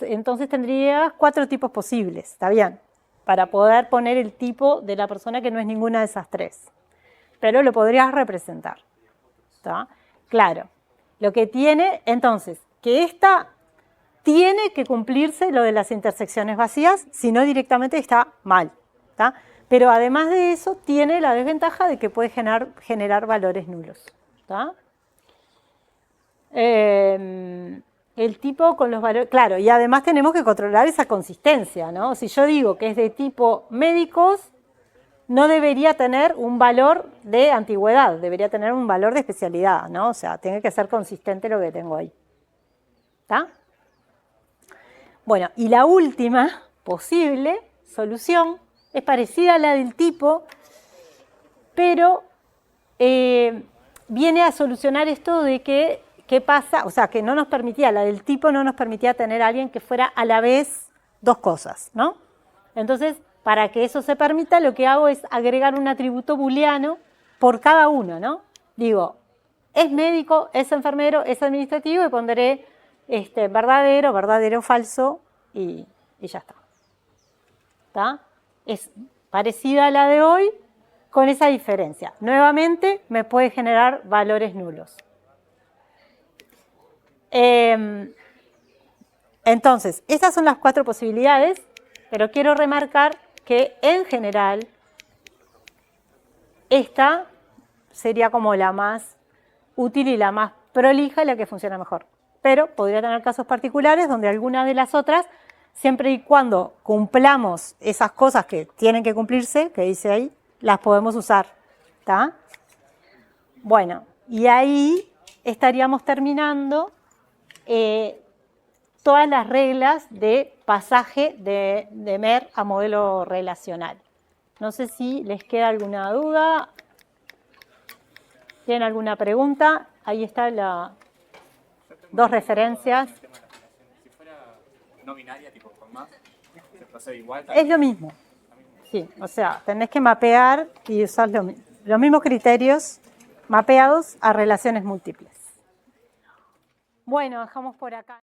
entonces tendrías 4 tipos posibles, ¿está bien? Para poder poner el tipo de la persona que no es ninguna de esas 3. Pero lo podrías representar. ¿Está? Claro. Lo que tiene, entonces, que esta tiene que cumplirse lo de las intersecciones vacías, si no directamente está mal. ¿Está? Pero además de eso, tiene la desventaja de que puede generar valores nulos. ¿Está? El tipo con los valores, claro, y además tenemos que controlar esa consistencia, ¿no? Si yo digo que es de tipo médicos, no debería tener un valor de antigüedad, debería tener un valor de especialidad, ¿no? O sea, tiene que ser consistente lo que tengo ahí. ¿Está? Bueno, y la última posible solución es parecida a la del tipo, pero viene a solucionar esto de que, ¿qué pasa? O sea, que no nos permitía, la del tipo no nos permitía tener a alguien que fuera a la vez 2 cosas, ¿no? Entonces, para que eso se permita, lo que hago es agregar un atributo booleano por cada uno, ¿no? Digo, es médico, es enfermero, es administrativo y pondré verdadero, falso y ya está. ¿Está? Es parecida a la de hoy, con esa diferencia. Nuevamente me puede generar valores nulos. Entonces, estas son las 4 posibilidades, pero quiero remarcar que en general esta sería como la más útil y la más prolija y la que funciona mejor. Pero podría tener casos particulares donde alguna de las otras, siempre y cuando cumplamos esas cosas que tienen que cumplirse, que dice ahí, las podemos usar. ¿Está? Bueno, y ahí estaríamos terminando todas las reglas de pasaje de MER a modelo relacional. No sé si les queda alguna duda. ¿Tienen alguna pregunta? Ahí están las 2 referencias. Si fuera no binaria, tipo con más, se procede igual. Es lo mismo. Sí, o sea, tenés que mapear y usar los mismos criterios mapeados a relaciones múltiples. Bueno, dejamos por acá.